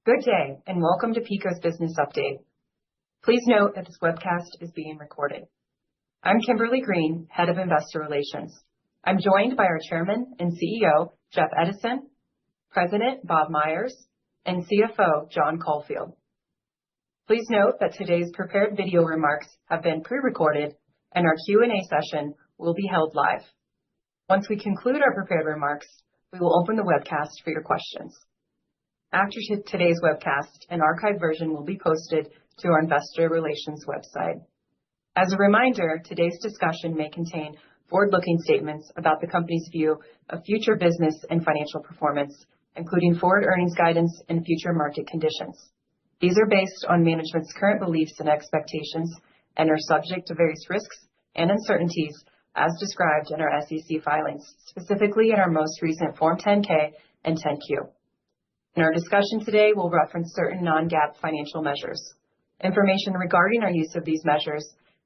Good day, and welcome to PECO's Business Update. Please note that this webcast is being recorded. I'm Kimberly Green, Head of Investor Relations. I'm joined by our Chairman and CEO, Jeff Edison, President Bob Myers, and CFO John Caulfield. Please note that today's prepared video remarks have been pre-recorded and our Q&A session will be held live. Once we conclude our prepared remarks, we will open the webcast for your questions. After today's webcast, an archived version will be posted to our Investor Relations website. As a reminder, today's discussion may contain forward-looking statements about the company's view of future business and financial performance, including forward earnings guidance and future market conditions. These are based on management's current beliefs and expectations and are subject to various risks and uncertainties as described in our SEC filings, specifically in our most recent Form 10-K and 10-Q. In our discussion today, we'll reference certain non-GAAP financial measures. Information regarding our use of these measures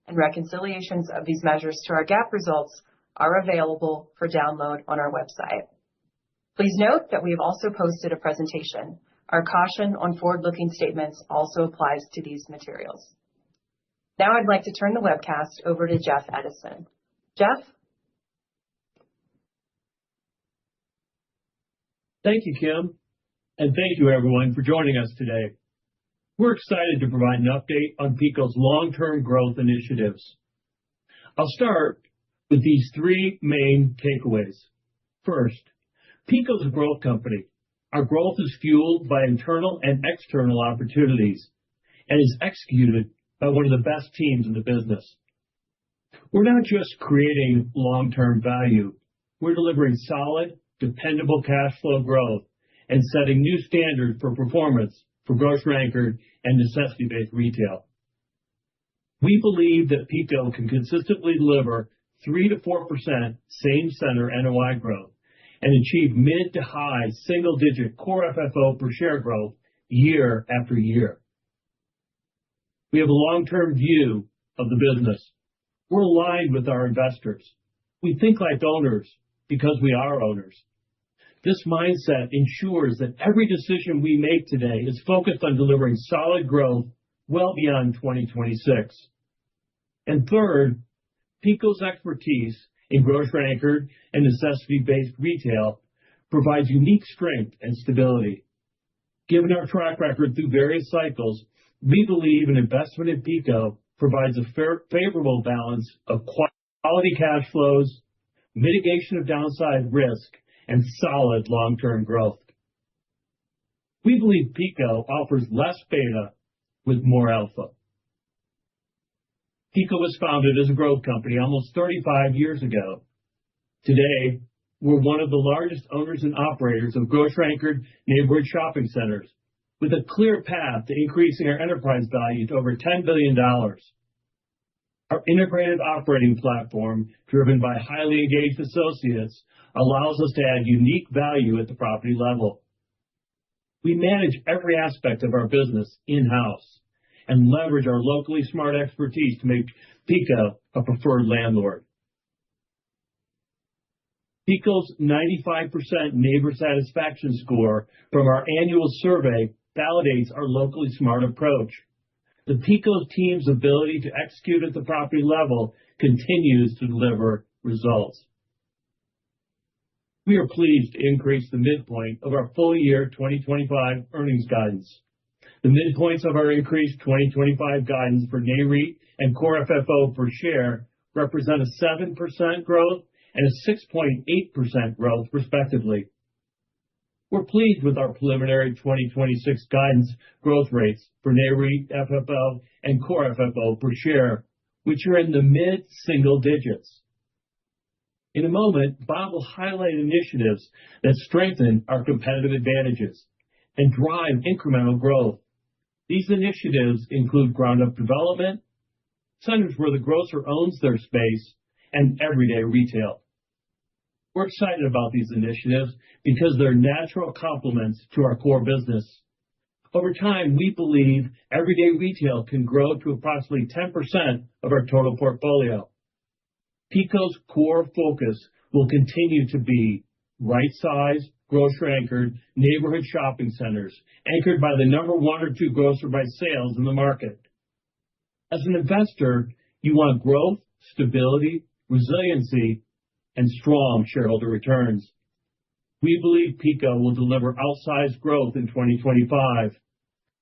and reconciliations of these measures to our GAAP results are available for download on our website. Please note that we have also posted a presentation. Our caution on forward-looking statements also applies to these materials. Now I'd like to turn the webcast over to Jeff Edison. Jeff? Thank you, Kim. And thank you, everyone, for joining us today. We're excited to provide an update on PECO's long-term growth initiatives. I'll start with these three main takeaways. First, PECO's a growth company. Our growth is fueled by internal and external opportunities and is executed by one of the best teams in the business. We're not just creating long-term value. We're delivering solid, dependable cash flow growth and setting new standards for performance for grocery-anchored and necessity-based retail. We believe that PECO can consistently deliver 3 to 4% same-center NOI growth and achieve mid to high single-digit core FFO per share growth year after year. We have a long-term view of the business. We're aligned with our investors. We think like owners because we are owners. This mindset ensures that every decision we make today is focused on delivering solid growth well beyond 2026. And third, PECO's expertise in grocery-anchored and necessity-based retail provides unique strength and stability. Given our track record through various cycles, we believe an investment in PECO provides a favorable balance of quality cash flows, mitigation of downside risk, and solid long-term growth. We believe PECO offers less beta with more alpha. PECO was founded as a growth company almost 35 years ago. Today, we're one of the largest owners and operators of grocery-anchored neighborhood shopping centers, with a clear path to increasing our enterprise value to over $10 billion. Our integrated operating platform, driven by highly engaged associates, allows us to add unique value at the property level. We manage every aspect of our business in-house and leverage our locally smart expertise to make PECO a preferred landlord. PECO's 95% neighbor satisfaction score from our annual survey validates our locally smart approach. The PECO team's ability to execute at the property level continues to deliver results. We are pleased to increase the midpoint of our full year 2025 earnings guidance. The midpoints of our increased 2025 guidance for NAREIT and core FFO per share represent a 7% growth and a 6.8% growth, respectively. We're pleased with our preliminary 2026 guidance growth rates for NAREIT, FFO, and core FFO per share, which are in the mid-single digits. In a moment, Bob will highlight initiatives that strengthen our competitive advantages and drive incremental growth. These initiatives include ground-up development, centers where the grocer owns their space, and everyday retail. We're excited about these initiatives because they're natural complements to our core business. Over time, we believe everyday retail can grow to approximately 10% of our total portfolio. PECO's core focus will continue to be right-sized, grocery-anchored neighborhood shopping centers, anchored by the number one or two grocer by sales in the market. As an investor, you want growth, stability, resiliency, and strong shareholder returns. We believe PECO will deliver outsized growth in 2025,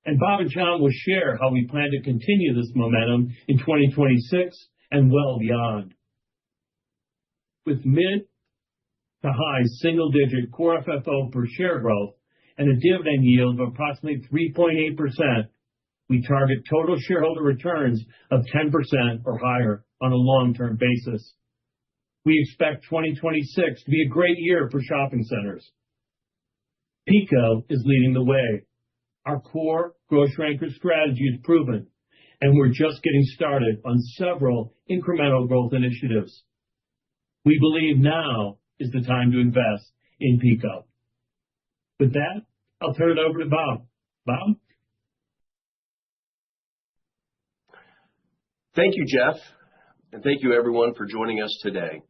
and Bob and John will share how we plan to continue this momentum in 2026 and well beyond. With mid to high single-digit core FFO per share growth and a dividend yield of approximately 3.8%, we target total shareholder returns of 10% or higher on a long-term basis. We expect 2026 to be a great year for shopping centers. PECO is leading the way. Our core grocery-anchored strategy is proven, and we're just getting started on several incremental growth initiatives. We believe now is the time to invest in PECO. With that, I'll turn it over to Bob. Bob? Thank you, Jeff, and thank you everyone for joining us today.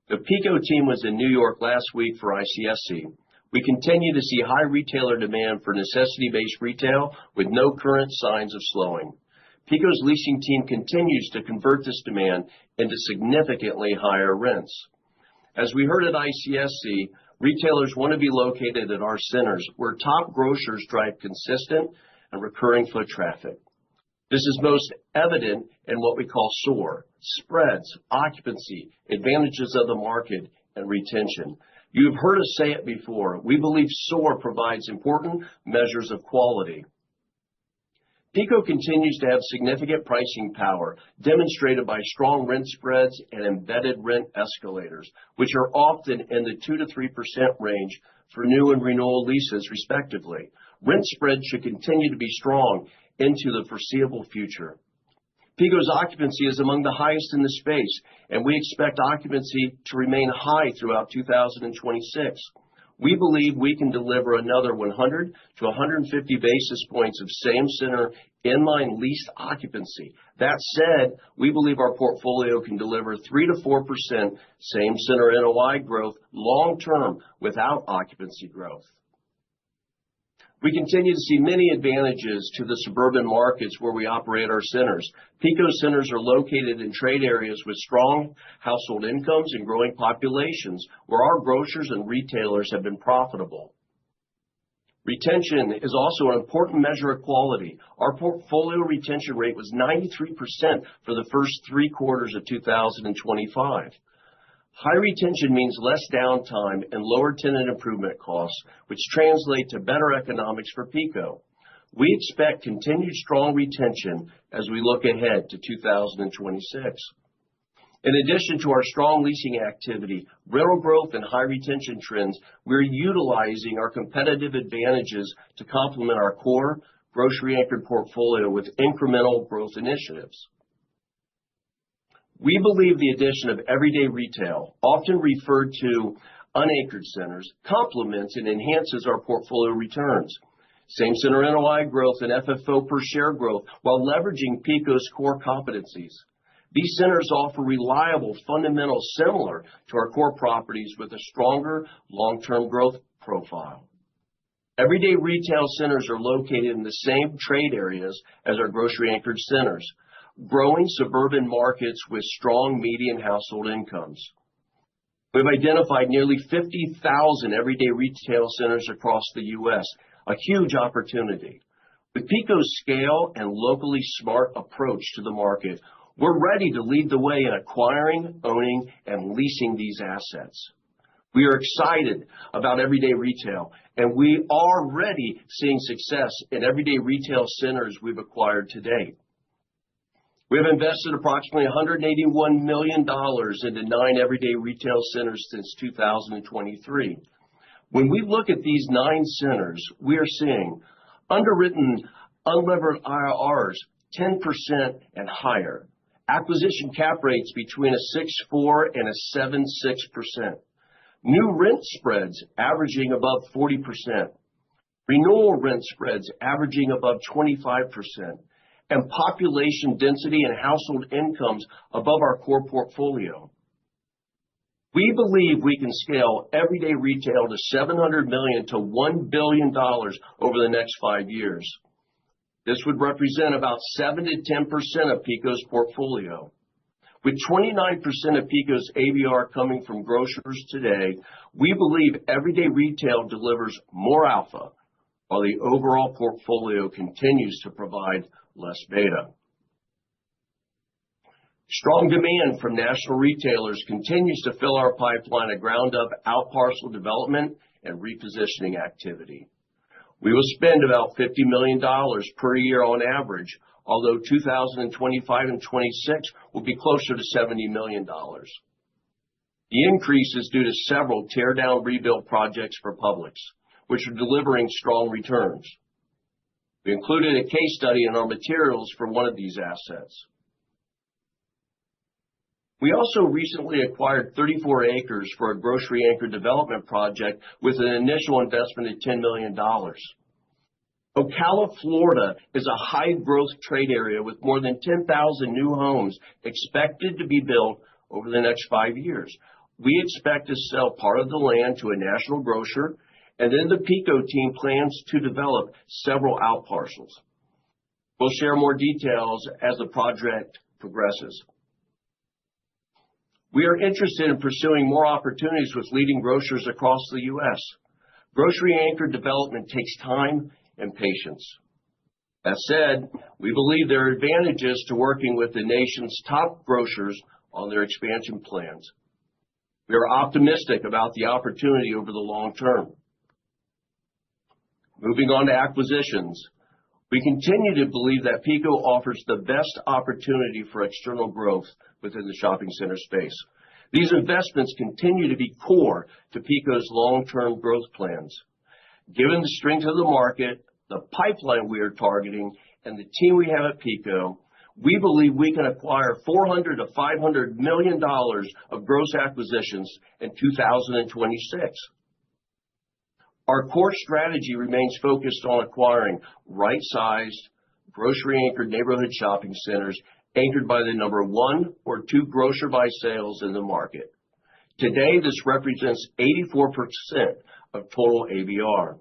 The PECO team was in New York last week for ICSC. We continue to see high retailer demand for necessity-based retail with no current signs of slowing. PECO's leasing team continues to convert this demand into significantly higher rents. As we heard at ICSC, retailers want to be located at our centers where top grocers drive consistent and recurring foot traffic. This is most evident in what we call SOAR, spreads, occupancy, advantages of the market, and retention. You've heard us say it before. We believe SOAR provides important measures of quality. PECO continues to have significant pricing power, demonstrated by strong rent spreads and embedded rent escalators, which are often in the 2 to 3% range for new and renewal leases, respectively. Rent spreads should continue to be strong into the foreseeable future. PECO's occupancy is among the highest in the space, and we expect occupancy to remain high throughout 2026. We believe we can deliver another 100 to 150 basis points of same-center inline leased occupancy. That said, we believe our portfolio can deliver 3 to 4% same-center NOI growth long-term without occupancy growth. We continue to see many advantages to the suburban markets where we operate our centers. PECO centers are located in trade areas with strong household incomes and growing populations where our grocers and retailers have been profitable. Retention is also an important measure of quality. Our portfolio retention rate was 93% for the first 3 quarters of 2025. High retention means less downtime and lower tenant improvement costs, which translate to better economics for PECO. We expect continued strong retention as we look ahead to 2026. In addition to our strong leasing activity, rental growth, and high retention trends, we're utilizing our competitive advantages to complement our core grocery-anchored portfolio with incremental growth initiatives. We believe the addition of everyday retail, often referred to unanchored centers, complements and enhances our portfolio returns. Same-center NOI growth and FFO per share growth while leveraging PECO's core competencies. These centers offer reliable fundamentals similar to our core properties with a stronger long-term growth profile. Everyday retail centers are located in the same trade areas as our grocery-anchored centers, growing suburban markets with strong median household incomes. We've identified nearly 50,000 everyday retail centers across the U.S., a huge opportunity. With PECO's scale and locally smart approach to the market, we're ready to lead the way in acquiring, owning, and leasing these assets. We are excited about everyday retail, and we are already seeing success in everyday retail centers we've acquired to date. We have invested approximately $181 million into 9 everyday retail centers since 2023. When we look at these 9 centers, we are seeing underwritten unlevered IRRs 10% and higher, acquisition cap rates between a 6.4 and a 7.6%, new rent spreads averaging above 40%, renewal rent spreads averaging above 25%, and population density and household incomes above our core portfolio. We believe we can scale everyday retail to $700 million to $1 billion over the next 5 years. This would represent about 7 to 10% of PECO's portfolio. With 29% of PECO's ABR coming from grocers today, we believe everyday retail delivers more alpha, while the overall portfolio continues to provide less beta. Strong demand from national retailers continues to fill our pipeline of ground-up out-parcel development and repositioning activity. We will spend about $50 million per year on average, although 2025 and 26 will be closer to $70 million. The increase is due to several tear-down rebuild projects for Publix, which are delivering strong returns. We included a case study in our materials for one of these assets. We also recently acquired 34 acres for a grocery anchor development project with an initial investment of $10 million. Ocala, Florida is a high-growth trade area with more than 10,000 new homes expected to be built over the next 5 years. We expect to sell part of the land to a national grocer, and then the PECO team plans to develop several out parcels. We'll share more details as the project progresses. We are interested in pursuing more opportunities with leading grocers across the U.S. Grocery anchor development takes time and patience. That said, we believe there are advantages to working with the nation's top grocers on their expansion plans. We are optimistic about the opportunity over the long term. Moving on to acquisitions, we continue to believe that PECO offers the best opportunity for external growth within the shopping center space. These investments continue to be core to PECO's long-term growth plans. Given the strength of the market, the pipeline we are targeting, and the team we have at PECO, we believe we can acquire $400 to $500 million of gross acquisitions in 2026. Our core strategy remains focused on acquiring right-sized, grocery-anchored neighborhood shopping centers anchored by the number 1 or 2 grocer by sales in the market. Today, this represents 84% of total ABR.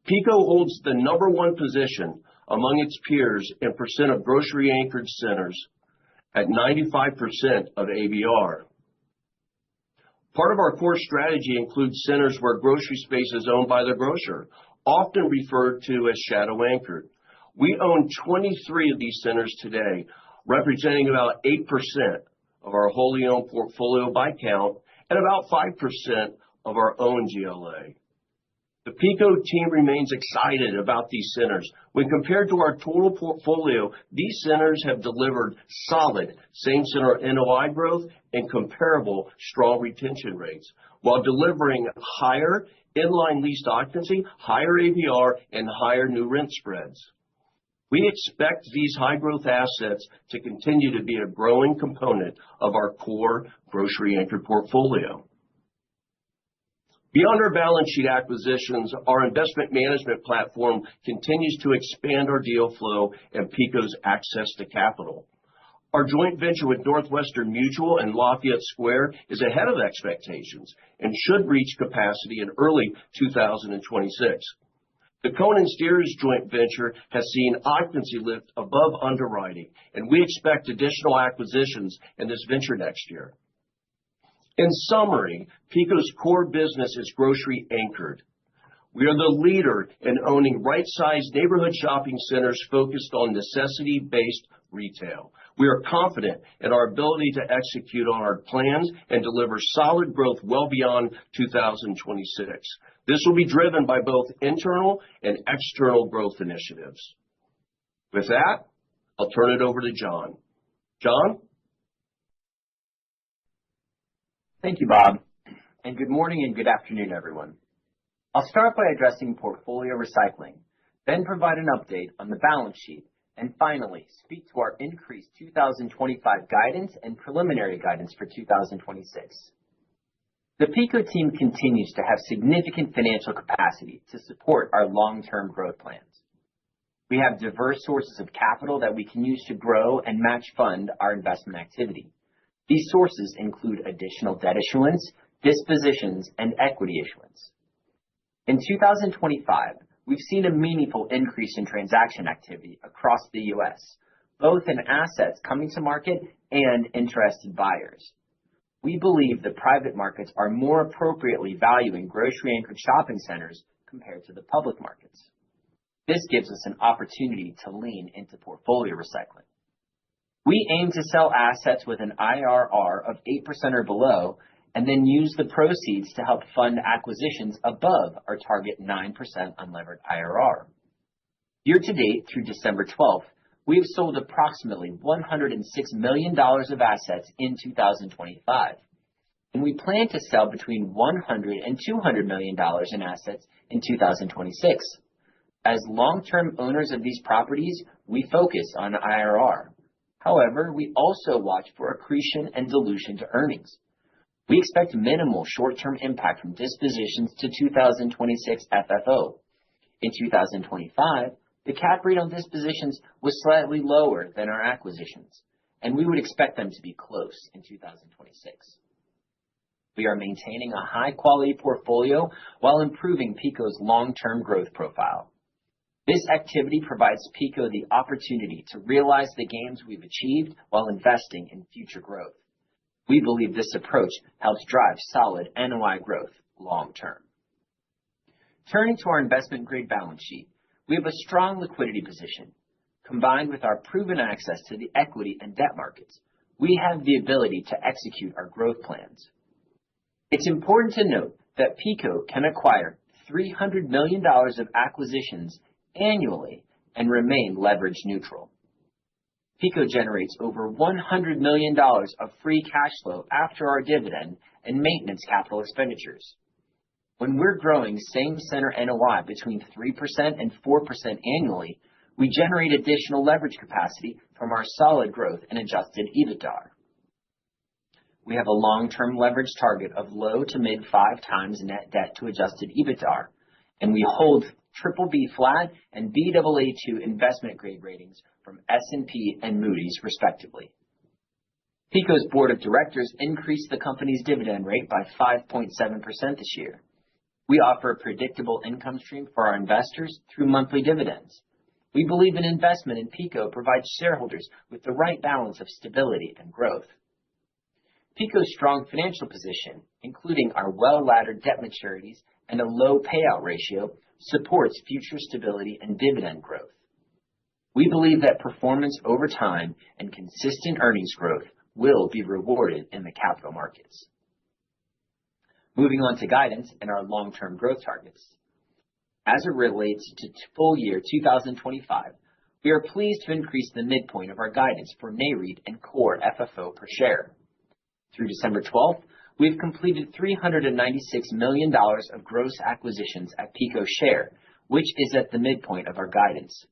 PECO holds the number 1 position among its peers in percent of grocery-anchored centers at 95% of ABR. Part of our core strategy includes centers where grocery space is owned by the grocer, often referred to as shadow anchored. We own 23 of these centers today, representing about 8% of our wholly owned portfolio by count and about 5% of our own GLA. The PECO team remains excited about these centers. When compared to our total portfolio, these centers have delivered solid same-center NOI growth and comparable strong retention rates, while delivering higher inline leased occupancy, higher ABR, and higher new rent spreads. We expect these high-growth assets to continue to be a growing component of our core grocery-anchored portfolio. Beyond our balance sheet acquisitions, our investment management platform continues to expand our deal flow and PECO's access to capital. Our joint venture with Northwestern Mutual and Lafayette Square is ahead of expectations and should reach capacity in early 2026. The Cohen & Steers joint venture has seen occupancy lift above underwriting, and we expect additional acquisitions in this venture next year. In summary, PECO's core business is grocery anchored. We are the leader in owning right-sized neighborhood shopping centers focused on necessity-based retail. We are confident in our ability to execute on our plans and deliver solid growth well beyond 2026. This will be driven by both internal and external growth initiatives. With that, I'll turn it over to John. John? Thank you, Bob, and good morning and good afternoon, everyone. I'll start by addressing portfolio recycling, then provide an update on the balance sheet, and finally speak to our increased 2025 guidance and preliminary guidance for 2026. The PECO team continues to have significant financial capacity to support our long-term growth plans. We have diverse sources of capital that we can use to grow and match fund our investment activity. These sources include additional debt issuance, dispositions, and equity issuance. In 2025, we've seen a meaningful increase in transaction activity across the U.S., both in assets coming to market and interested buyers. We believe the private markets are more appropriately valuing grocery-anchored shopping centers compared to the public markets. This gives us an opportunity to lean into portfolio recycling. We aim to sell assets with an IRR of 8% or below, and then use the proceeds to help fund acquisitions above our target 9% unlevered IRR. Year to date through December 12th, we have sold approximately $106 million of assets in 2025, and we plan to sell between $100 and $200 million in assets in 2026. As long-term owners of these properties, we focus on IRR. However, we also watch for accretion and dilution to earnings. We expect minimal short-term impact from dispositions to 2026 FFO. In 2025, the cap rate on dispositions was slightly lower than our acquisitions, and we would expect them to be close in 2026. We are maintaining a high-quality portfolio while improving PECO's long-term growth profile. This activity provides PECO the opportunity to realize the gains we've achieved while investing in future growth. We believe this approach helps drive solid NOI growth long-term. Turning to our investment-grade balance sheet, we have a strong liquidity position. Combined with our proven access to the equity and debt markets, we have the ability to execute our growth plans. It's important to note that PECO can acquire $300 million of acquisitions annually and remain leverage neutral. PECO generates over $100 million of free cash flow after our dividend and maintenance capital expenditures. When we're growing same-center NOI between 3% and 4% annually, we generate additional leverage capacity from our solid growth and adjusted EBITDA. We have a long-term leverage target of low to mid 5 times net debt to adjusted EBITDA, and we hold BBB flat and Baa2 investment grade ratings from S&P and Moody's respectively. PECO's board of directors increased the company's dividend rate by 5.7% this year. We offer a predictable income stream for our investors through monthly dividends. We believe an investment in PECO provides shareholders with the right balance of stability and growth. PECO's strong financial position, including our well-laddered debt maturities and a low payout ratio, supports future stability and dividend growth. We believe that performance over time and consistent earnings growth will be rewarded in the capital markets. Moving on to guidance and our long-term growth targets. As it relates to full year 2025, we are pleased to increase the midpoint of our guidance for NAREIT and core FFO per share. Through December 12th, we've completed $396 million of gross acquisitions at PECO share, which is at the midpoint of our guidance.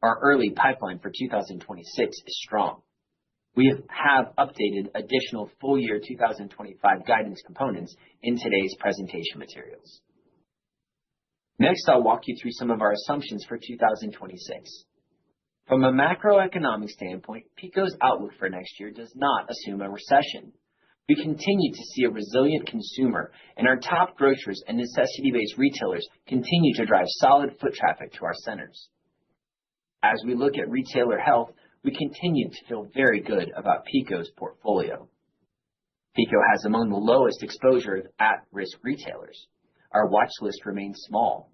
Our early pipeline for 2026 is strong. We have updated additional full year 2025 guidance components in today's presentation materials. Next, I'll walk you through some of our assumptions for 2026. From a macroeconomic standpoint, PECO's outlook for next year does not assume a recession. We continue to see a resilient consumer, and our top grocers and necessity-based retailers continue to drive solid foot traffic to our centers. As we look at retailer health, we continue to feel very good about PECO's portfolio. PECO has among the lowest exposure of at-risk retailers. Our watch list remains small.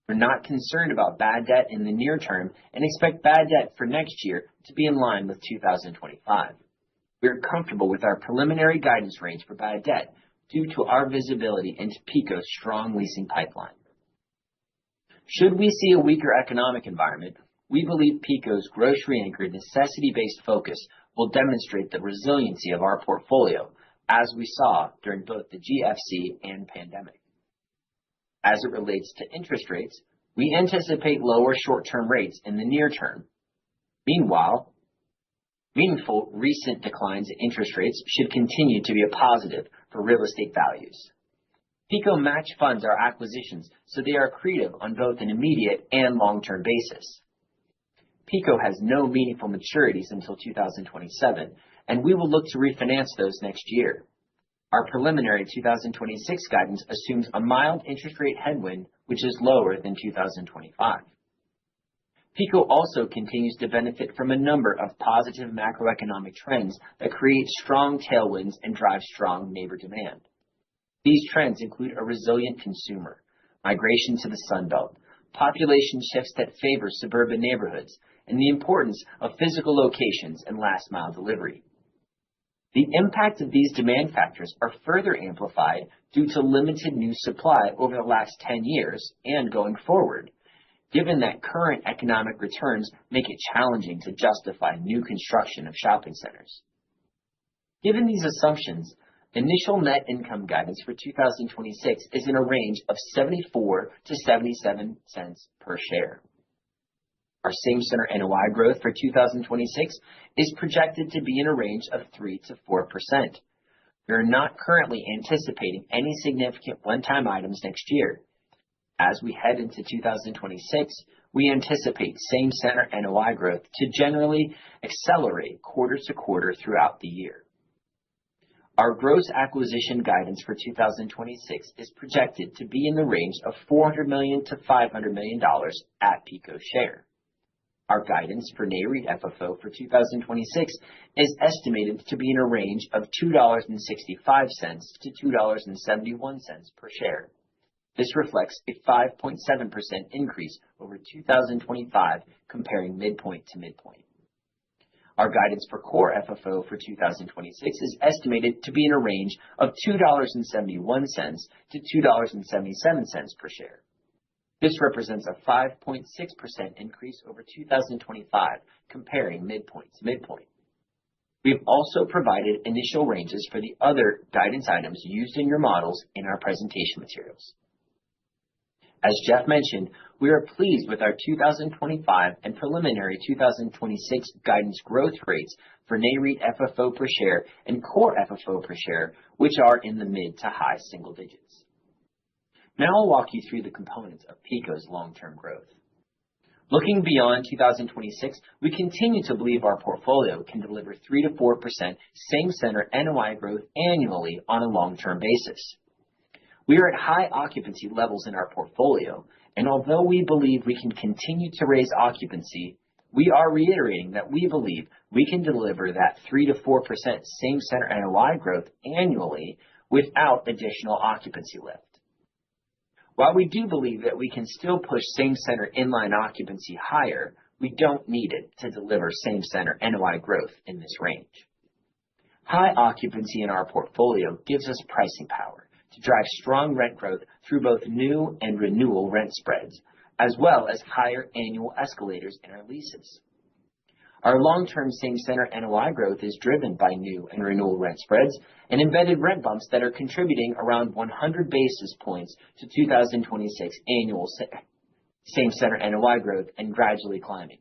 We're not concerned about bad debt in the near term and expect bad debt for next year to be in line with 2025. We are comfortable with our preliminary guidance range for bad debt due to our visibility into PECO's strong leasing pipeline. Should we see a weaker economic environment, we believe PECO's grocery-anchored necessity-based focus will demonstrate the resiliency of our portfolio, as we saw during both the GFC and pandemic. As it relates to interest rates, we anticipate lower short-term rates in the near term. Meanwhile, meaningful recent declines in interest rates should continue to be a positive for real estate values. PECO match funds our acquisitions, so they are accretive on both an immediate and long-term basis. PECO has no meaningful maturities until 2027, and we will look to refinance those next year. Our preliminary 2026 guidance assumes a mild interest rate headwind, which is lower than 2025. PECO also continues to benefit from a number of positive macroeconomic trends that create strong tailwinds and drive strong neighbor demand. These trends include a resilient consumer, migration to the Sun Belt, population shifts that favor suburban neighborhoods, and the importance of physical locations and last-mile delivery. The impact of these demand factors are further amplified due to limited new supply over the last 10 years and going forward, given that current economic returns make it challenging to justify new construction of shopping centers. Given these assumptions, initial net income guidance for 2026 is in a range of 74 to 77 cents per share. Our same-center NOI growth for 2026 is projected to be in a range of 3 to 4%. We are not currently anticipating any significant one-time items next year. As we head into 2026, we anticipate same-center NOI growth to generally accelerate quarter to quarter throughout the year. Our gross acquisition guidance for 2026 is projected to be in the range of $400 million to $500 million at PECO share. Our guidance for NAREIT FFO for 2026 is estimated to be in a range of $2.65 to $2.71 per share. This reflects a 5.7% increase over 2025, comparing midpoint to midpoint. Our guidance for core FFO for 2026 is estimated to be in a range of $2.71 to $2.77 per share. This represents a 5.6% increase over 2025, comparing midpoint to midpoint. We have also provided initial ranges for the other guidance items used in your models in our presentation materials. As Jeff mentioned, we are pleased with our 2025 and preliminary 2026 guidance growth rates for NAREIT FFO per share and core FFO per share, which are in the mid to high single digits. Now I'll walk you through the components of PECO's long-term growth. Looking beyond 2026, we continue to believe our portfolio can deliver 3 to 4% same-center NOI growth annually on a long-term basis. We are at high occupancy levels in our portfolio, and although we believe we can continue to raise occupancy, we are reiterating that we believe we can deliver that 3 to 4% same-center NOI growth annually without additional occupancy lift. While we do believe that we can still push same-center inline occupancy higher, we don't need it to deliver same-center NOI growth in this range. High occupancy in our portfolio gives us pricing power to drive strong rent growth through both new and renewal rent spreads, as well as higher annual escalators in our leases. Our long-term same-center NOI growth is driven by new and renewal rent spreads and embedded rent bumps that are contributing around 100 basis points to 2026 annual same-center NOI growth and gradually climbing.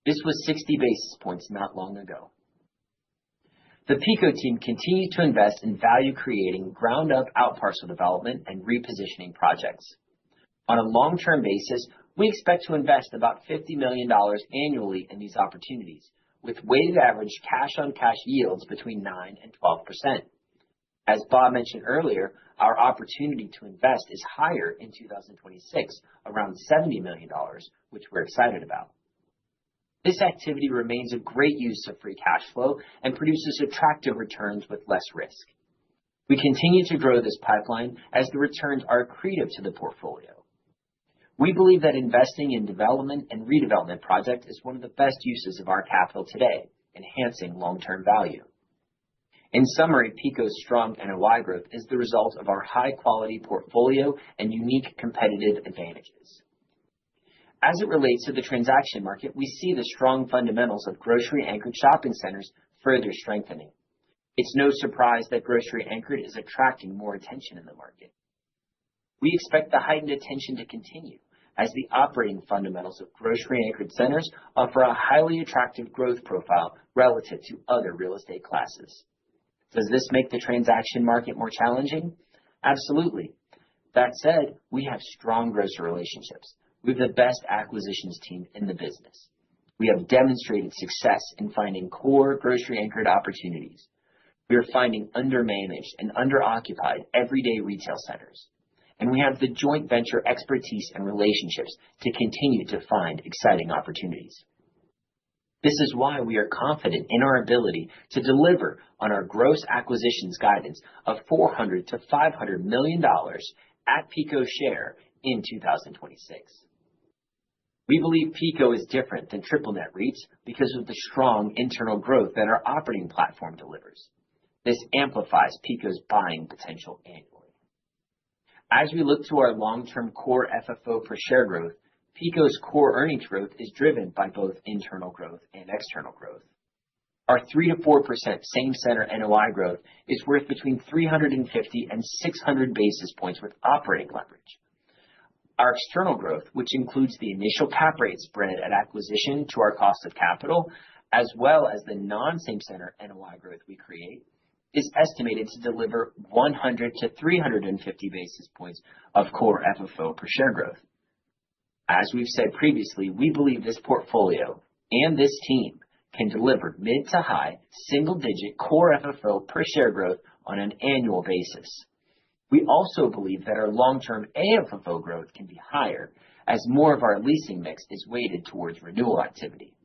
This was 60 basis points not long ago. The PECO team continues to invest in value-creating ground-up outparcel development and repositioning projects. On a long-term basis, we expect to invest about $50 million annually in these opportunities, with weighted average cash-on-cash yields between 9 and 12%. As Bob mentioned earlier, our opportunity to invest is higher in 2026, around $70 million, which we're excited about. This activity remains a great use of free cash flow and produces attractive returns with less risk. We continue to grow this pipeline as the returns are accretive to the portfolio. We believe that investing in development and redevelopment projects is one of the best uses of our capital today, enhancing long-term value. In summary, PECO's strong NOI growth is the result of our high-quality portfolio and unique competitive advantages. As it relates to the transaction market, we see the strong fundamentals of grocery-anchored shopping centers further strengthening. It's no surprise that grocery-anchored is attracting more attention in the market. We expect the heightened attention to continue as the operating fundamentals of grocery-anchored centers offer a highly attractive growth profile relative to other real estate classes. Does this make the transaction market more challenging? Absolutely. That said, we have strong grocer relationships. We have the best acquisitions team in the business. We have demonstrated success in finding core grocery-anchored opportunities. We are finding undermanaged and underoccupied everyday retail centers. And we have the joint venture expertise and relationships to continue to find exciting opportunities. This is why we are confident in our ability to deliver on our gross acquisitions guidance of $400 to $500 million at PECO share in 2026. We believe PECO is different than triple net REITs because of the strong internal growth that our operating platform delivers. This amplifies PECO's buying potential annually. As we look to our long-term core FFO per share growth, PECO's core earnings growth is driven by both internal growth and external growth. Our 3 to 4% same-center NOI growth is worth between 350 and 600 basis points with operating leverage. Our external growth, which includes the initial cap rate spread at acquisition to our cost of capital, as well as the non-same-center NOI growth we create, is estimated to deliver 100 to 350 basis points of core FFO per share growth. As we've said previously, we believe this portfolio and this team can deliver mid to high single-digit core FFO per share growth on an annual basis. We also believe that our long-term AFFO growth can be higher as more of our leasing mix is weighted towards renewal activity.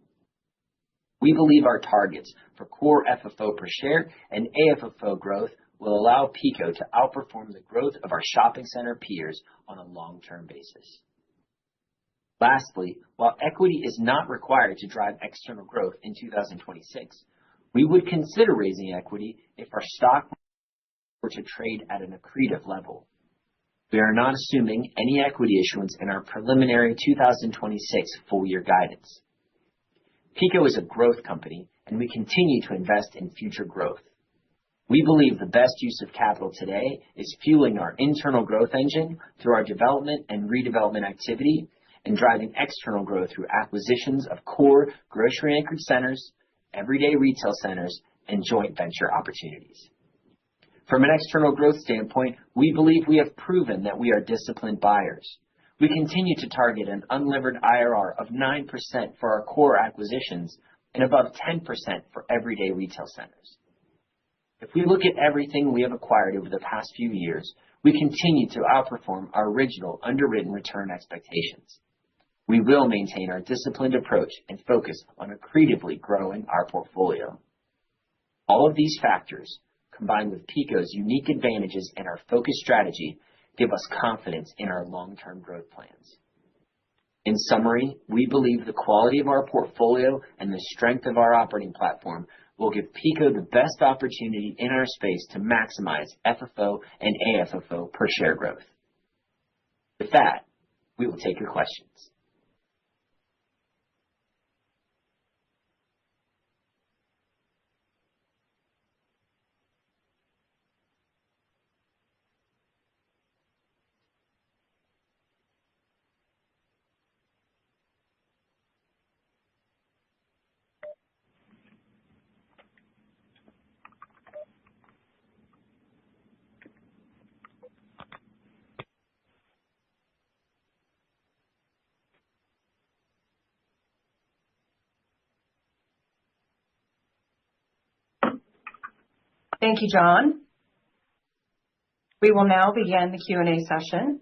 We believe our targets for core FFO per share and AFFO growth will allow PECO to outperform the growth of our shopping center peers on a long-term basis. Lastly, while equity is not required to drive external growth in 2026, we would consider raising equity if our stock were to trade at an accretive level. We are not assuming any equity issuance in our preliminary 2026 full-year guidance. PECO is a growth company, and we continue to invest in future growth. We believe the best use of capital today is fueling our internal growth engine through our development and redevelopment activity and driving external growth through acquisitions of core grocery-anchored centers, everyday retail centers, and joint venture opportunities. From an external growth standpoint, we believe we have proven that we are disciplined buyers. We continue to target an unlevered IRR of 9% for our core acquisitions and above 10% for everyday retail centers. If we look at everything we have acquired over the past few years, we continue to outperform our original underwritten return expectations. We will maintain our disciplined approach and focus on accretively growing our portfolio. All of these factors, combined with PECO's unique advantages and our focused strategy, give us confidence in our long-term growth plans. In summary, we believe the quality of our portfolio and the strength of our operating platform will give PECO the best opportunity in our space to maximize FFO and AFFO per share growth. With that, we will take your questions. Thank you, John. We will now begin the Q&A session.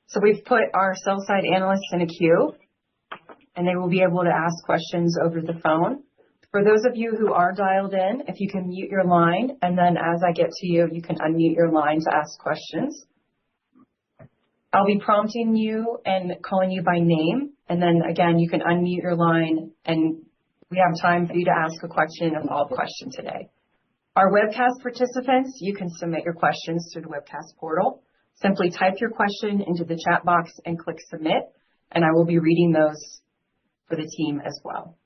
So we've put our sell-side analysts in a queue, and they will be able to ask questions over the phone. For those of you who are dialed in, if you can mute your line, and then as I get to you, you can unmute your line to ask questions. I'll be prompting you and calling you by name, and then again, you can unmute your line, and we have time for you to ask a question and a follow-up question today. Our webcast participants, you can submit your questions through the webcast portal. Simply type your question into the chat box and click submit, and I will be reading those for the team as well.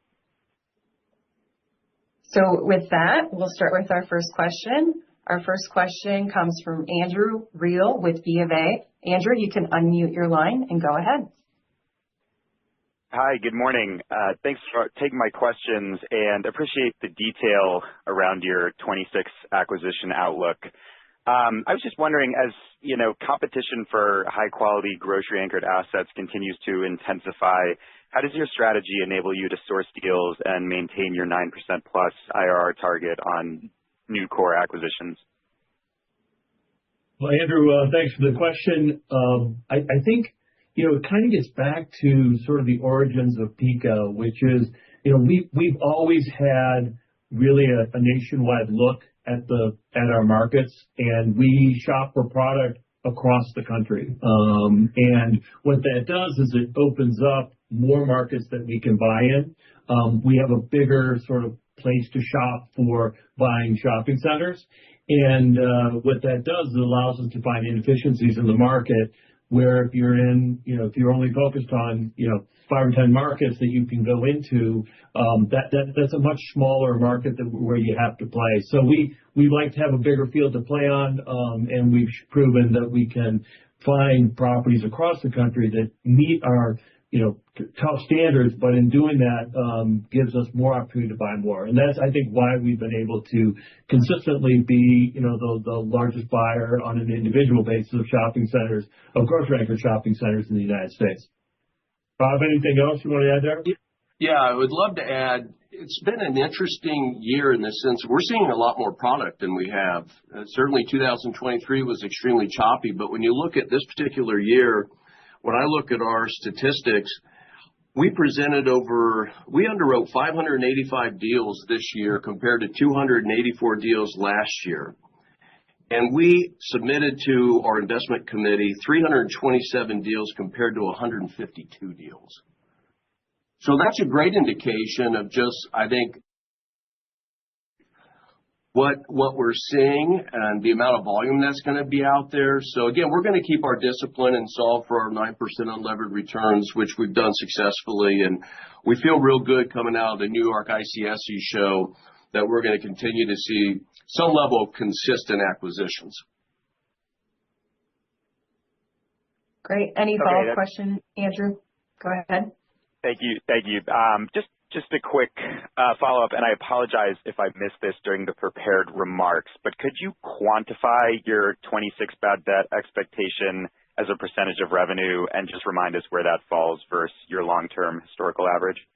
So with that, we'll start with our first question. Our first question comes from Andrew Reel with BofA. Andrew, you can unmute your line and go ahead. Hi, good morning. Thanks for taking my questions and appreciate the detail around your 26 acquisition outlook. I was just wondering, as you know, competition for high-quality grocery-anchored assets continues to intensify. How does your strategy enable you to source deals and maintain your 9% plus IRR target on new core acquisitions? Well, Andrew, thanks for the question. I think, it kind of gets back to sort of the origins of PECO, which is, we've always had really a nationwide look at our markets, and we shop for product across the country. And what that does is it opens up more markets that we can buy in. We have a bigger sort of place to shop for buying shopping centers. And what that does is it allows us to find inefficiencies in the market where if you're if you're only focused on, 5 or 10 markets that you can go into, that's a much smaller market where you have to play. So we like to have a bigger field to play on, and we've proven that we can find properties across the country that meet our tough standards, but in doing that, gives us more opportunity to buy more. And that's, I think, why we've been able to consistently be, the largest buyer on an individual basis of grocery-anchored shopping centers in the United States. Bob, anything else you want to add there? Yeah, I would love to add, it's been an interesting year in the sense we're seeing a lot more product than we have. Certainly 2023 was extremely choppy, but when you look at this particular year, when I look at our statistics, we underwrote 585 deals this year compared to 284 deals last year. And we submitted to our investment committee 327 deals compared to 152 deals. So that's a great indication of just, I think, what we're seeing and the amount of volume that's going to be out there. So again, we're going to keep our discipline and solve for our 9% unlevered returns, which we've done successfully. And we feel real good coming out of the New York ICSC show that we're going to continue to see some level of consistent acquisitions. Great. Any follow-up question, Andrew? Go ahead. Thank you. Just a quick follow-up, and I apologize if I missed this during the prepared remarks, but could you quantify your 26 bad debt expectation as a percentage of revenue and just remind us where that falls versus your long-term historical average?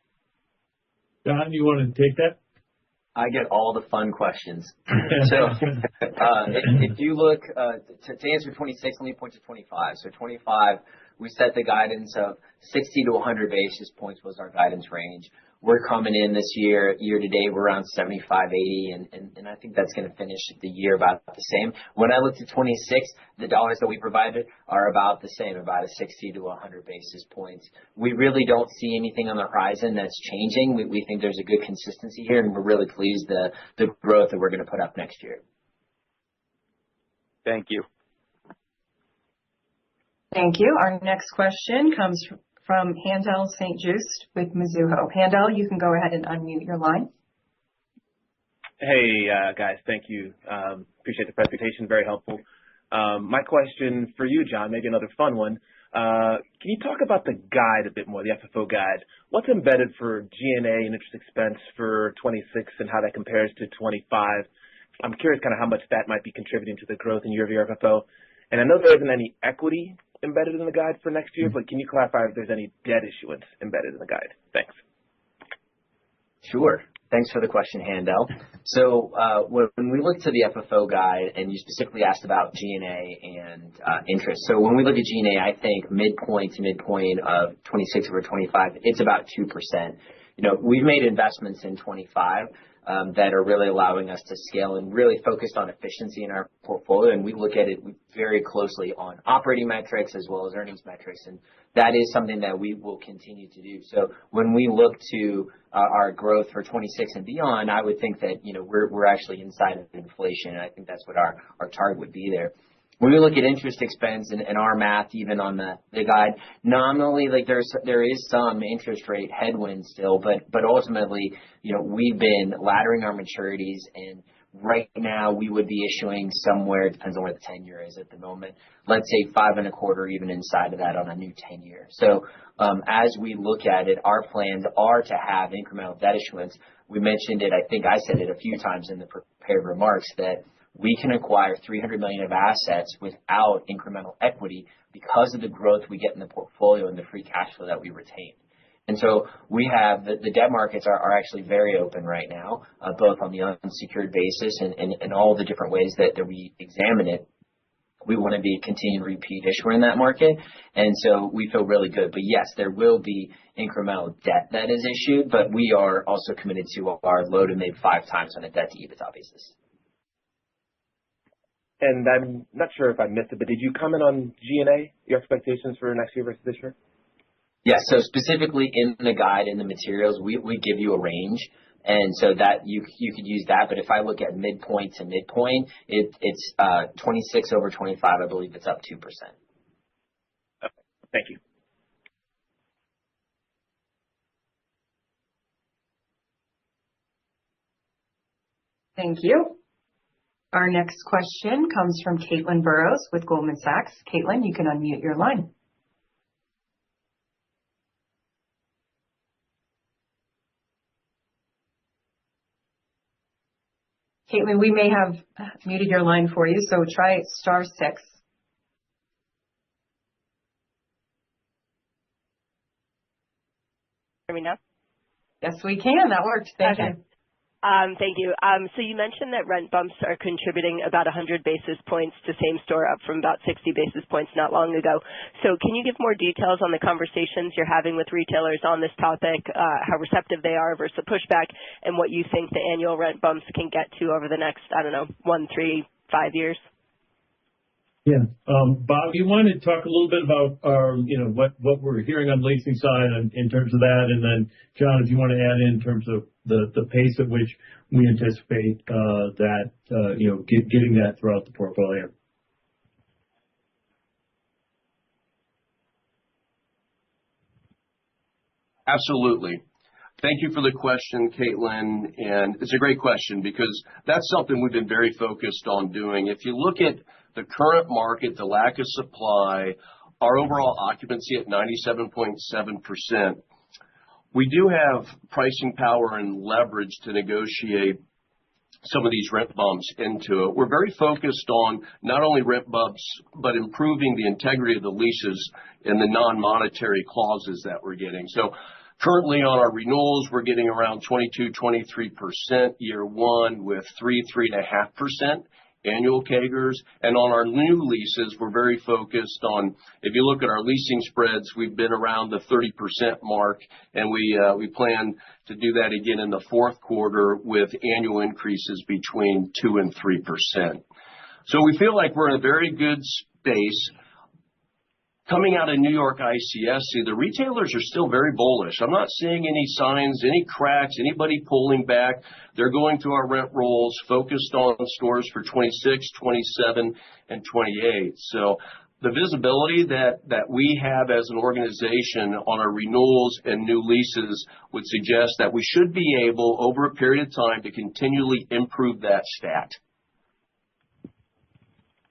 Don, you want to take that? I get all the fun questions. So if you look, to answer 26, let me point to 25. So 25, we set the guidance of 60 to 100 basis points was our guidance range. We're coming in this year to date, we're around 75, 80, and I think that's going to finish the year about the same. When I looked at 26, the dollars that we provided are about the same, about a 60 to 100 basis points. We really don't see anything on the horizon that's changing. We think there's a good consistency here, and we're really pleased the growth that we're going to put up next year. Thank you. Thank you. Our next question comes from Haendel St. Juste with Mizuho. Haendel, you can go ahead and unmute your line. Hey, guys. Thank you. Appreciate the presentation. Very helpful. My question for you, John, maybe another fun one. Can you talk about the guide a bit more, the FFO guide? What's embedded for G&A and interest expense for 26 and how that compares to 25? I'm curious kind of how much that might be contributing to the growth in year-over-year FFO. And I know there isn't any equity embedded in the guide for next year, but can you clarify if there's any debt issuance embedded in the guide? Thanks. Sure. Thanks for the question, Haendel. So when we look to the FFO guide, and you specifically asked about G&A and interest. So when we look at G&A, I think midpoint to midpoint of 26 over 25, it's about 2%. We've made investments in 25 that are really allowing us to scale and really focused on efficiency in our portfolio. And we look at it very closely on operating metrics as well as earnings metrics. And that is something that we will continue to do. So when we look to our growth for 26 and beyond, I would think that, we're actually inside of inflation. And I think that's what our target would be there. When we look at interest expense and our math, even on the guide, nominally, there is some interest rate headwind still, but ultimately, we've been laddering our maturities, and right now we would be issuing somewhere, it depends on where the 10-year is at the moment, let's say 5.25, even inside of that on a new 10-year. So as we look at it, our plans are to have incremental debt issuance. We mentioned it, I think I said it a few times in the prepared remarks, that we can acquire $300 million of assets without incremental equity because of the growth we get in the portfolio and the free cash flow that we retain. And so we have the debt markets are actually very open right now, both on the unsecured basis and all the different ways that we examine it. We want to be a continued repeat issuer in that market. And so we feel really good. But yes, there will be incremental debt that is issued, but we are also committed to our low to mid 5 times on a debt to EBITDA basis. And I'm not sure if I missed it, but did you comment on G&A, your expectations for next year versus this year? Yeah, so specifically in the guide, in the materials, we give you a range. And so that you could use that. But if I look at midpoint to midpoint, it's 26 over 25. I believe it's up 2%. Okay. Thank you. Thank you. Our next question comes from Caitlin Burrows with Goldman Sachs. Caitlin, you can unmute your line. Caitlin, we may have muted your line for you, so try *6. Hear me now? Yes, we can. That worked. Thank you. Thank you. So you mentioned that rent bumps are contributing about 100 basis points to same store, up from about 60 basis points not long ago. So can you give more details on the conversations you're having with retailers on this topic, how receptive they are versus pushback, and what you think the annual rent bumps can get to over the next, 1, 3, 5 years? Yeah. Bob, you want to talk a little bit about what we're hearing on the leasing side in terms of that, and then John, if you want to add in terms of the pace at which we anticipate getting that throughout the portfolio. Absolutely. Thank you for the question, Caitlin. And it's a great question because that's something we've been very focused on doing. If you look at the current market, the lack of supply, our overall occupancy at 97.7%, we do have pricing power and leverage to negotiate some of these rent bumps into it. We're very focused on not only rent bumps, but improving the integrity of the leases and the non-monetary clauses that we're getting. So currently on our renewals, we're getting around 22-23% year one with 3.5% annual CAGRs. And on our new leases, we're very focused on, if you look at our leasing spreads, we've been around the 30% mark, and we plan to do that again in the fourth quarter with annual increases between 2 and 3%. So we feel like we're in a very good space. Coming out of New York ICSC, the retailers are still very bullish. I'm not seeing any signs, any cracks, anybody pulling back. They're going through our rent rolls, focused on stores for 26, 27, and 28. So the visibility that we have as an organization on our renewals and new leases would suggest that we should be able, over a period of time, to continually improve that stat.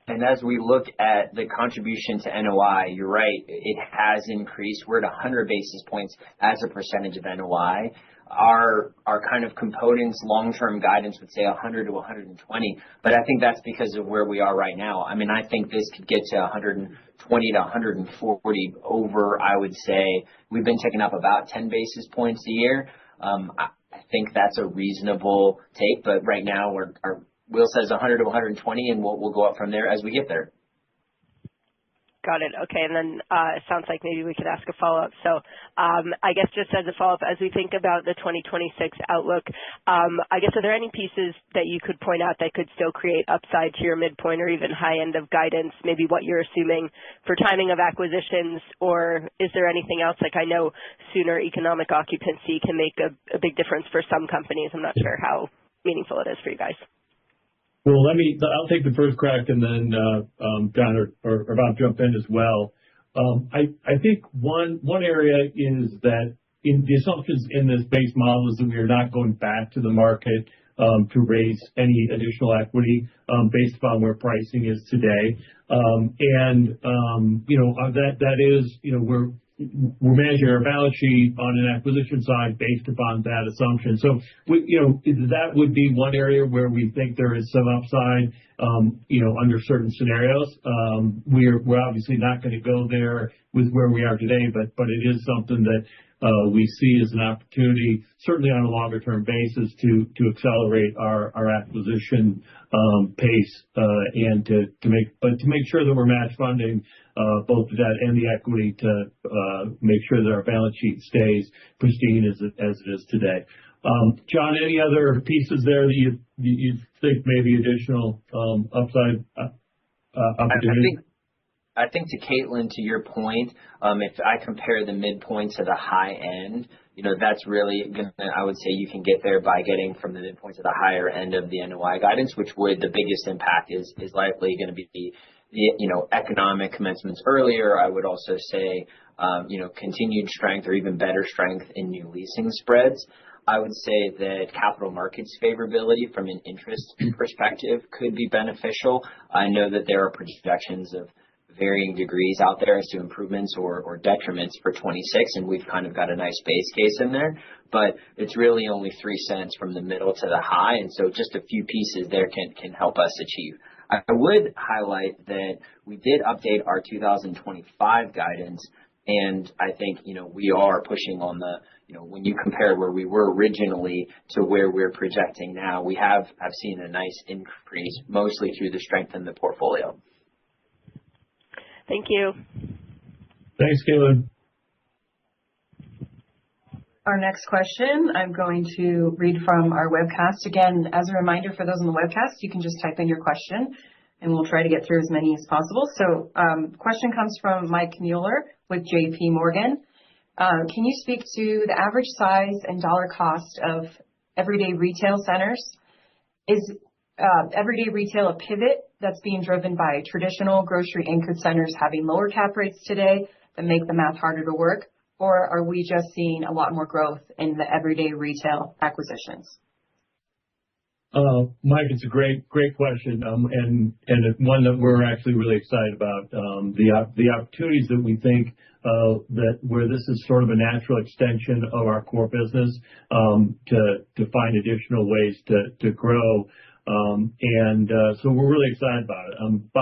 And as we look at the contribution to NOI, you're right, it has increased. We're at 100 basis points as a percentage of NOI. Our kind of components, long-term guidance would say 100 to 120, but I think that's because of where we are right now. I mean, I think this could get to 120 to 140 over, I would say. We've been taking up about 10 basis points a year. I think that's a reasonable take, but right now our Will says 100 to 120, and we'll go up from there as we get there. Got it. Okay. And then it sounds like maybe we could ask a follow-up. So I guess just as a follow-up, as we think about the 2026 outlook, I guess are there any pieces that you could point out that could still create upside to your midpoint or even high end of guidance, maybe what you're assuming for timing of acquisitions, or is there anything else? Like I know sooner economic occupancy can make a big difference for some companies. I'm not sure how meaningful it is for you guys. Well, I'll take the first crack, and then John or Bob jump in as well. I think one area is that in the assumptions in this base model is that we are not going back to the market to raise any additional equity based upon where pricing is today. That is, we're managing our balance sheet on an acquisition side based upon that assumption. So that would be one area where we think there is some upside, under certain scenarios. We're obviously not going to go there with where we are today, but it is something that we see as an opportunity, certainly on a longer term basis, to accelerate our acquisition pace, and to make sure that we're match funding both the debt and the equity to make sure that our balance sheet stays pristine as it is today. John, any other pieces there that you think maybe additional upside opportunity? I think to Caitlin, to your point, if I compare the midpoint to the high end, that's really gonna, I would say you can get there by getting from the midpoint to the higher end of the NOI guidance, which the biggest impact is likely going to be the economic commencements earlier. I would also say, continued strength or even better strength in new leasing spreads. I would say that capital markets favorability from an interest perspective could be beneficial. I know that there are projections of varying degrees out there as to improvements or detriments for 26, and we've kind of got a nice base case in there, but it's really only 3 cents from the middle to the high, and so just a few pieces there can help us achieve. I would highlight that we did update our 2025 guidance, and I think, we are pushing on the, when you compare where we were originally to where we're projecting now, we have seen a nice increase, mostly through the strength in the portfolio. Thank you. Thanks, Caitlin. Our next question, I'm going to read from our webcast. Again, as a reminder for those on the webcast, you can just type in your question and we'll try to get through as many as possible. So question comes from Mike Mueller with JP Morgan. Can you speak to the average size and dollar cost of everyday retail centers? Is everyday retail a pivot that's being driven by traditional grocery anchored centers having lower cap rates today that make the math harder to work? Or are we just seeing a lot more growth in the everyday retail acquisitions? Mike, it's a great question, and one that we're actually really excited about. The opportunities that we think that where this is sort of a natural extension of our core business, to find additional ways to grow. So we're really excited about it.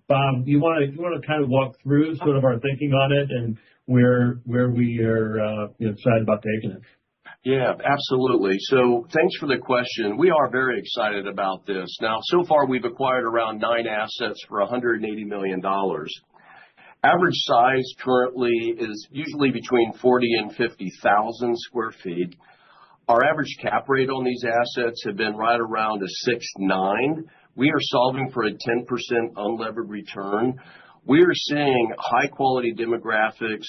Bob, you want to kind of walk through sort of our thinking on it and where we are excited about taking it? Yeah, absolutely. So thanks for the question. We are very excited about this. Now, so far we've acquired around 9 assets for $180 million. Average size currently is usually between 40 and 50,000 square feet. Our average cap rate on these assets have been right around a 6.9. We are solving for a 10% unlevered return. We are seeing high quality demographics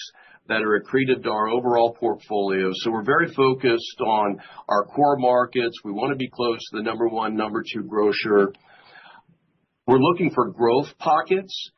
that are accretive to our overall portfolio. So we're very focused on our core markets. We want to be close to the number 1, number 2 grocer. We're looking for growth pockets,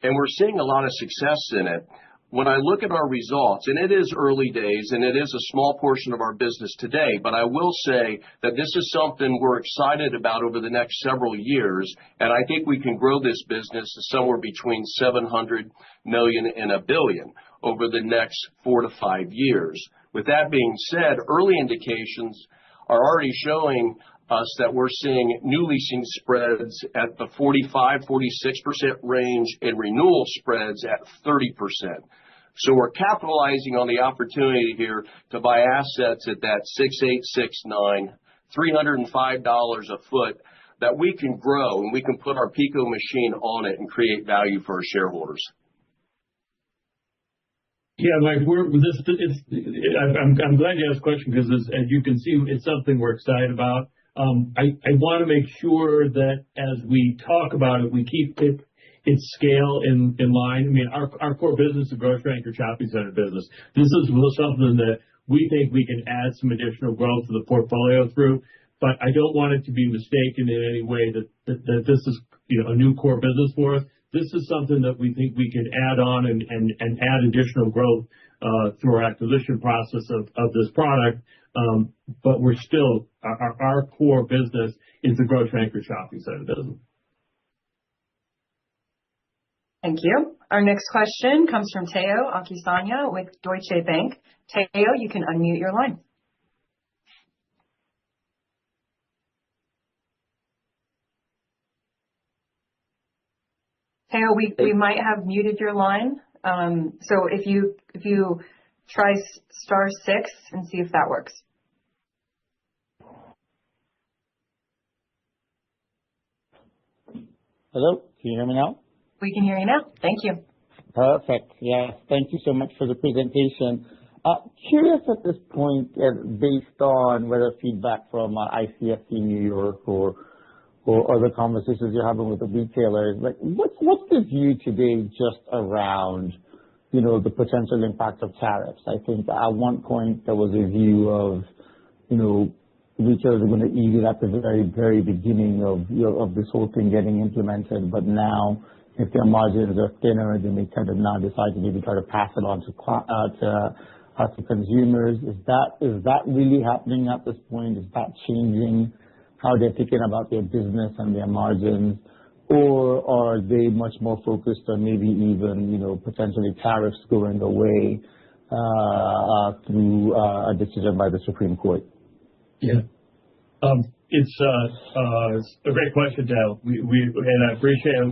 and we're seeing a lot of success in it. When I look at our results, and it is early days, and it is a small portion of our business today, but I will say that this is something we're excited about over the next several years, and I think we can grow this business to somewhere between $700 million and $1 billion over the next 4 to 5 years. With that being said, early indications are already showing us that we're seeing new leasing spreads at the 45-46% range and renewal spreads at 30%. So we're capitalizing on the opportunity here to buy assets at that 6.8, 6.9, $305 a foot that we can grow, and we can put our PECO machine on it and create value for our shareholders. Yeah, Mike, I'm glad you asked the question because as you can see, it's something we're excited about. I want to make sure that as we talk about it, we keep its scale in line. I mean, our core business is a grocery anchor shopping center business. This is something that we think we can add some additional growth to the portfolio through, but I don't want it to be mistaken in any way that this is a new core business for us. This is something that we think we can add on and add additional growth through our acquisition process of this product. But we're still, our core business is the grocery anchor shopping center business. Thank you. Our next question comes from Tayo Okusanya with Deutsche Bank. Tayo, you can unmute your line. Tayo, we might have muted your line. So if you try *6 and see if that works. Hello, can you hear me now? We can hear you now. Thank you. Perfect. Yes, thank you so much for the presentation. Curious at this point, based on whether feedback from ICSC New York or other conversations you're having with the retailers, like what's the view today just around, the potential impact of tariffs? I think at one point there was a view of, retailers are going to ease it at the very, very beginning of this whole thing getting implemented. But now, if their margins are thinner, then they kind of now decide to maybe try to pass it on to consumers. Is that really happening at this point? Is that changing how they're thinking about their business and their margins? Or are they much more focused on maybe even, potentially tariffs going away through a decision by the Supreme Court? Yeah. It's a great question, Dale. And I appreciate it.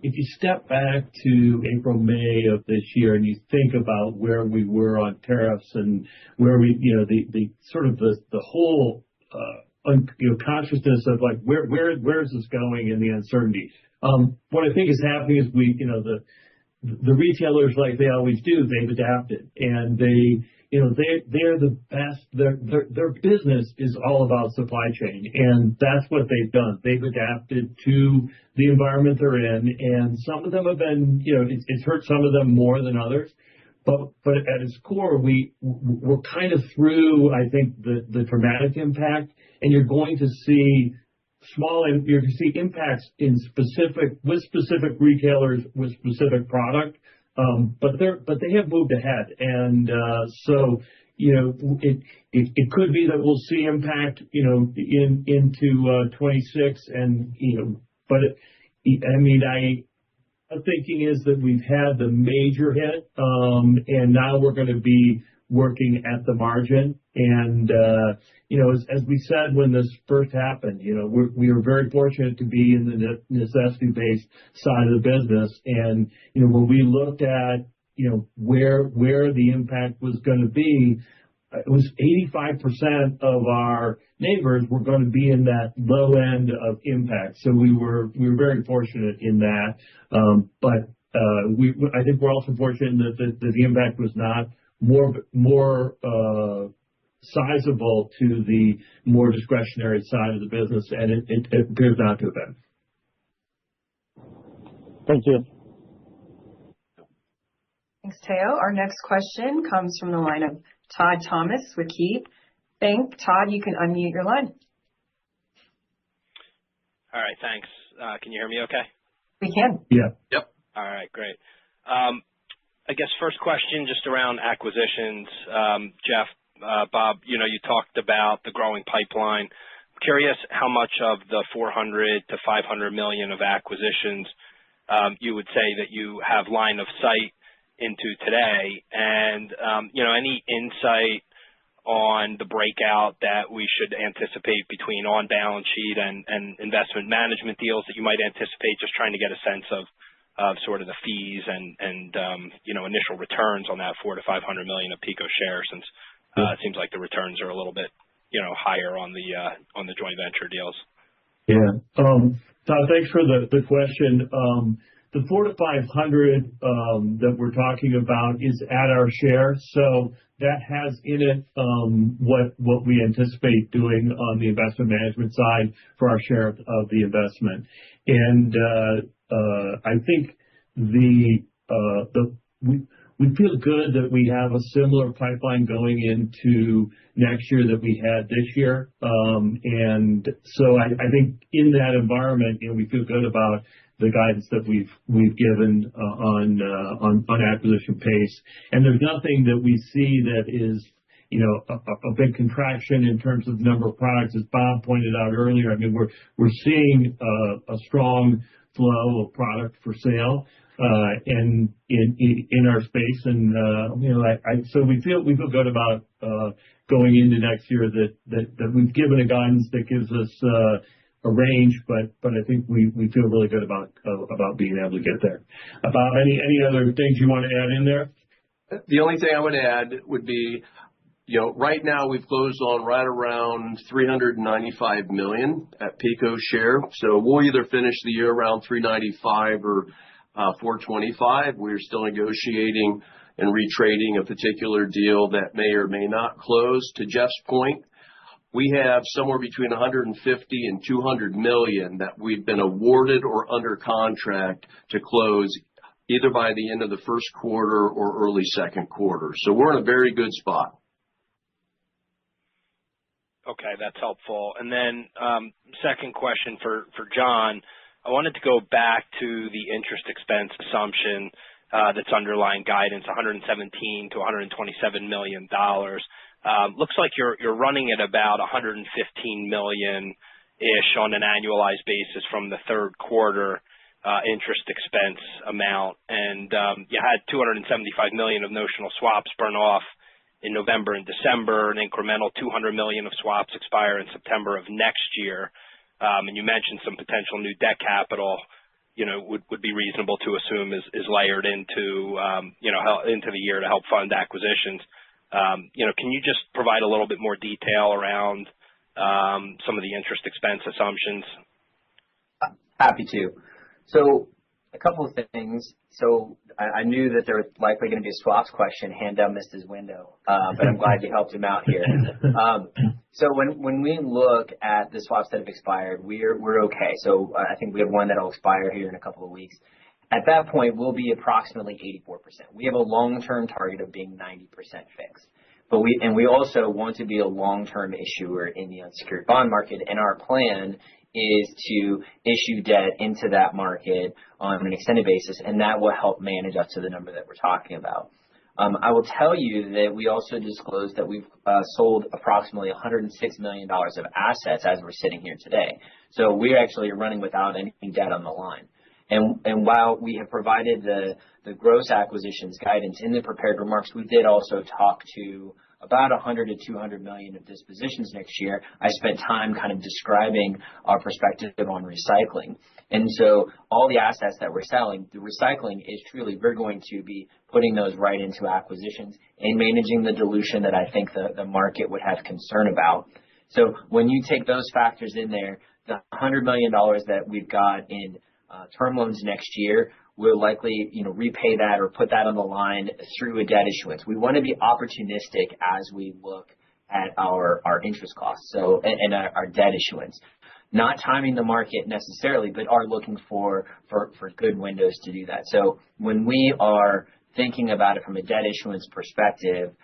If you step back to April, May of this year, and you think about where we were on tariffs and where the sort of the whole consciousness of like where is this going and the uncertainty. What I think is happening is the retailers, like they always do, they've adapted, and they're the best. Their business is all about supply chain, and that's what they've done. They've adapted to the environment they're in, and some of them have been, it's hurt some of them more than others. But at its core, we're kind of through, I think, the dramatic impact, and you're going to see you're going to see impacts with specific retailers with specific product. But they have moved ahead, and so it could be that we'll see impact into 26, and but I'm thinking is that we've had the major hit, and now we're going to be working at the margin. And as we said when this first happened, we were very fortunate to be in the necessity-based side of the business. And when we looked at where the impact was going to be, it was 85% of our neighbors were going to be in that low end of impact. So we were very fortunate in that. But I think we're also fortunate that the impact was not more sizable to the more discretionary side of the business, and it appears not to have been. Thank you. Thanks, Tayo. Our next question comes from the line of Todd Thomas with KeyBanc. Todd, you can unmute your line. All right, thanks. Can you hear me okay? We can. Yeah. Yep. All right, great. I guess first question just around acquisitions. Jeff, Bob, you talked about the growing pipeline. I'm curious how much of the $400 to $500 million of acquisitions you would say that you have line of sight into today, and any insight on the breakout that we should anticipate between on-balance sheet and investment management deals that you might anticipate, just trying to get a sense of sort of the fees and initial returns on that $400 to $500 million of PECO shares, since it seems like the returns are a little bit higher on the joint venture deals. Yeah. Todd, thanks for the question. The 400 to 500 that we're talking about is at our share, so that has in it what we anticipate doing on the investment management side for our share of the investment. And I think we feel good that we have a similar pipeline going into next year that we had this year. And so I think in that environment, we feel good about the guidance that we've given on acquisition pace. And there's nothing that we see that is a big contraction in terms of number of products, as Bob pointed out earlier. I mean, we're seeing a strong flow of product for sale and in our space. And so we feel good about going into next year that we've given a guidance that gives us a range, but I think we feel really good about being able to get there. About any other things you want to add in there? The only thing I would add would be, right now we've closed on right around $395 million at PECO share. So we'll either finish the year around 395 or 425. We're still negotiating and retrading a particular deal that may or may not close. To Jeff's point, we have somewhere between 150 and 200 million that we've been awarded or under contract to close either by the end of the first quarter or early second quarter. So we're in a very good spot. Okay, that's helpful. And then second question for John, I wanted to go back to the interest expense assumption that's underlying guidance, 117 to 127 million dollars. Looks like you're running at about 115 million-ish on an annualized basis from the third quarter interest expense amount. And you had 275 million of notional swaps burn off in November and December, an incremental 200 million of swaps expire in September of next year. And you mentioned some potential new debt capital, would be reasonable to assume is layered into, into the year to help fund acquisitions. Can you just provide a little bit more detail around some of the interest expense assumptions? Happy to. So a couple of things. So I knew that there was likely going to be a swaps question. Handel missed his window, but I'm glad you helped him out here. So when we look at the swaps that have expired, we're okay. So I think we have one that will expire here in a couple of weeks. At that point, we'll be approximately 84%. We have a long-term target of being 90% fixed. But we also want to be a long-term issuer in the unsecured bond market, and our plan is to issue debt into that market on an extended basis, and that will help manage us to the number that we're talking about. I will tell you that we also disclosed that we've sold approximately $106 million of assets as we're sitting here today. So we're actually running without any debt on the line. And while we have provided the gross acquisitions guidance in the prepared remarks, we did also talk to about 100 to 200 million of dispositions next year. I spent time kind of describing our perspective on recycling. And so all the assets that we're selling, the recycling is truly, we're going to be putting those right into acquisitions and managing the dilution that I think the market would have concern about. So when you take those factors in there, the $100 million that we've got in term loans next year, we'll likely, repay that or put that on the line through a debt issuance. We want to be opportunistic as we look at our interest costs, and our debt issuance. Not timing the market necessarily, but are looking for good windows to do that. So when we are thinking about it from a debt issuance perspective,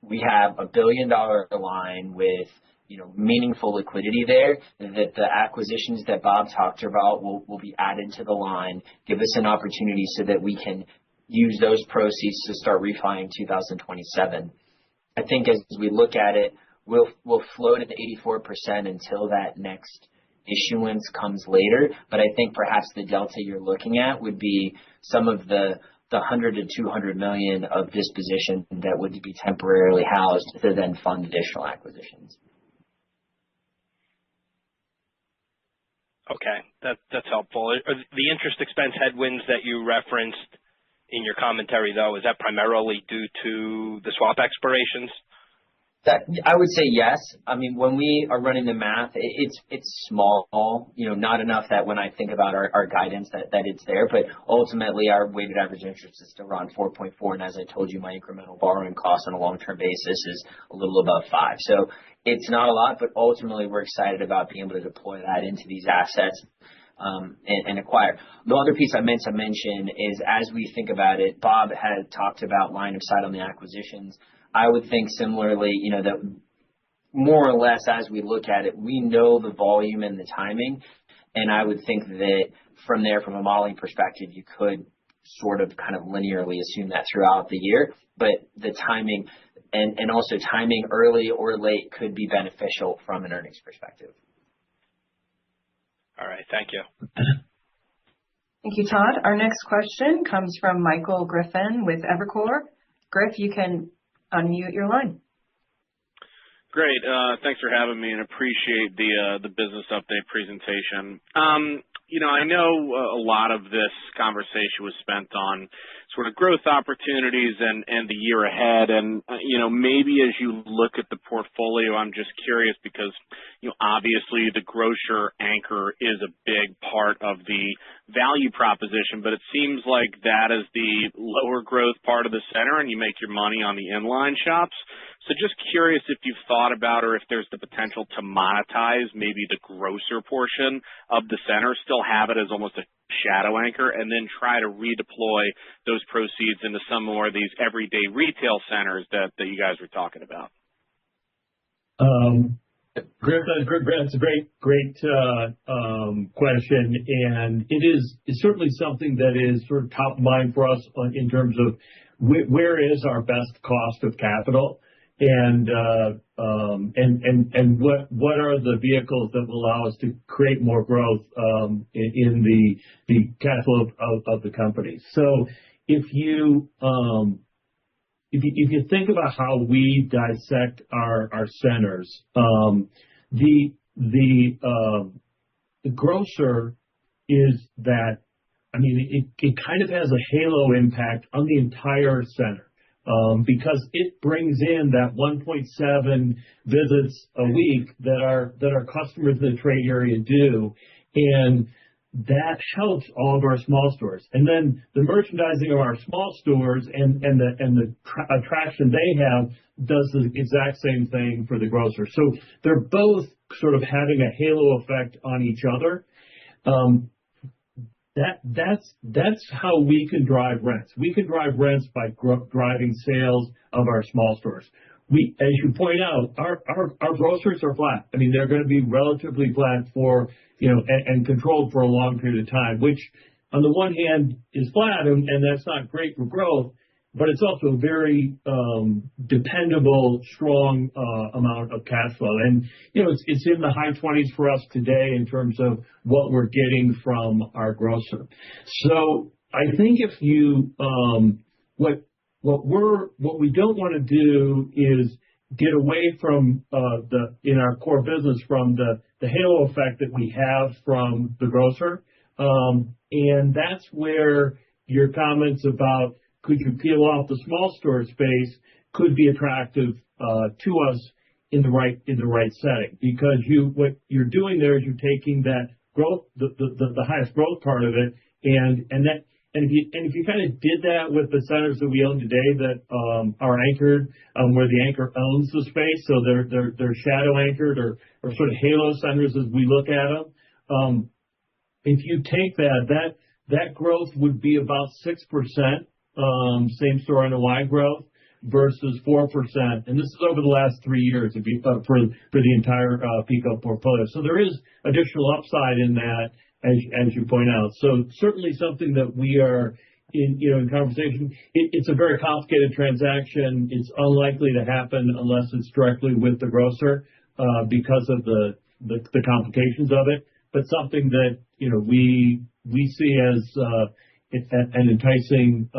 we have a $1 billion line with meaningful liquidity there, that the acquisitions that Bob talked about will be added to the line, give us an opportunity so that we can use those proceeds to start refining 2027. I think as we look at it, we'll float at the 84% until that next issuance comes later. But I think perhaps the delta you're looking at would be some of the 100 to 200 million of disposition that would be temporarily housed to then fund additional acquisitions. Okay, that's helpful. Are the interest expense headwinds that you referenced in your commentary, though, is that primarily due to the swap expirations? I would say yes. I mean, when we are running the math, it's small, not enough that when I think about our guidance that it's there. But ultimately, our weighted average interest is still around 4.4. And as I told you, my incremental borrowing cost on a long-term basis is a little above 5. So it's not a lot, but ultimately we're excited about being able to deploy that into these assets and acquire. The other piece I meant to mention is, as we think about it, Bob had talked about line of sight on the acquisitions. I would think similarly, that more or less as we look at it, we know the volume and the timing. And I would think that from there, from a modeling perspective, you could sort of kind of linearly assume that throughout the year. But the timing and also timing early or late could be beneficial from an earnings perspective. All right. Thank you. Thank you, Todd. Our next question comes from Michael Griffin with Evercore. Griff, you can unmute your line. Great. Thanks for having me and appreciate the business update presentation. I know a lot of this conversation was spent on sort of growth opportunities and the year ahead. And, maybe as you look at the portfolio, I'm just curious because, obviously the grocer anchor is a big part of the value proposition, but it seems like that is the lower growth part of the center and you make your money on the inline shops. So just curious if you've thought about or if there's the potential to monetize maybe the grocer portion of the center, still have it as almost a shadow anchor, and then try to redeploy those proceeds into some more of these everyday retail centers that you guys were talking about. Griff, that's a great question, and it's certainly something that is sort of top of mind for us in terms of where is our best cost of capital. And what are the vehicles that will allow us to create more growth in the cash flow of the company? So if you think about how we dissect our centers, the grocer is that, it kind of has a halo impact on the entire center. Because it brings in that 1.7 visits a week that our customers in the trade area do, and that helps all of our small stores. And then the merchandising of our small stores and the attraction they have does the exact same thing for the grocer. So they're both sort of having a halo effect on each other. That's how we can drive rents. We can drive rents by driving sales of our small stores. As you point out, our grocers are flat. They're going to be relatively flat for, and controlled for a long period of time, which on the one hand is flat, and that's not great for growth, but it's also a very dependable, strong amount of cash flow. And, it's in the high 20s for us today in terms of what we're getting from our grocer. So I think if you, what we don't want to do is get away from in our core business from the halo effect that we have from the grocer. And that's where your comments about could you peel off the small store space could be attractive to us in the right setting, because what you're doing there is you're taking that growth, the highest growth part of it, and if you kind of did that with the centers that we own today that are anchored, where the anchor owns the space, so they're shadow anchored or sort of halo centers as we look at them. If you take that growth would be about 6%. Same store NOI growth versus 4%, and this is over the last 3 years for the entire PECO portfolio. So there is additional upside in that, as you point out. So certainly something that we are in conversation. It's a very complicated transaction. It's unlikely to happen unless it's directly with the grocer because of the complications of it. But something that we see as an enticing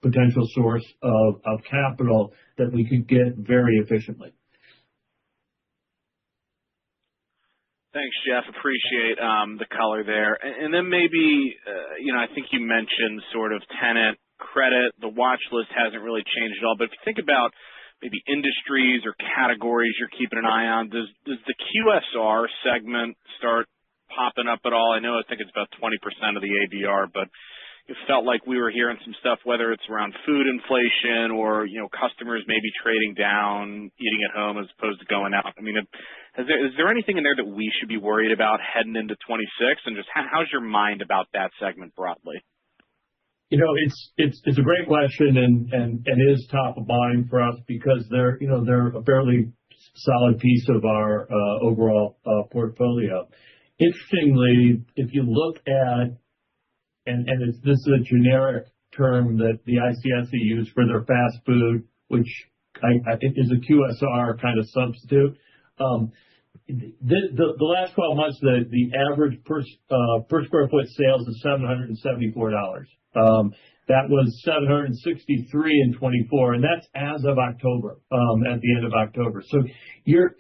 potential source of capital that we could get very efficiently. Thanks, Jeff. Appreciate the color there. And then maybe, I think you mentioned sort of tenant credit. The watch list hasn't really changed at all. But if you think about maybe industries or categories you're keeping an eye on, does the QSR segment start popping up at all? I think it's about 20% of the ABR, but it felt like we were hearing some stuff, whether it's around food inflation or, customers maybe trading down, eating at home as opposed to going out. Is there anything in there that we should be worried about heading into 26? And just how's your mind about that segment broadly? It's a great question and it is top of mind for us because they're a fairly solid piece of our overall portfolio. Interestingly, if you look at this is a generic term that the ICSC use for their fast food, which I think is a QSR kind of substitute. the last 12 months, the average per square foot sales is $774. That was $763 in 24, and that's as of October, at the end of October. So you're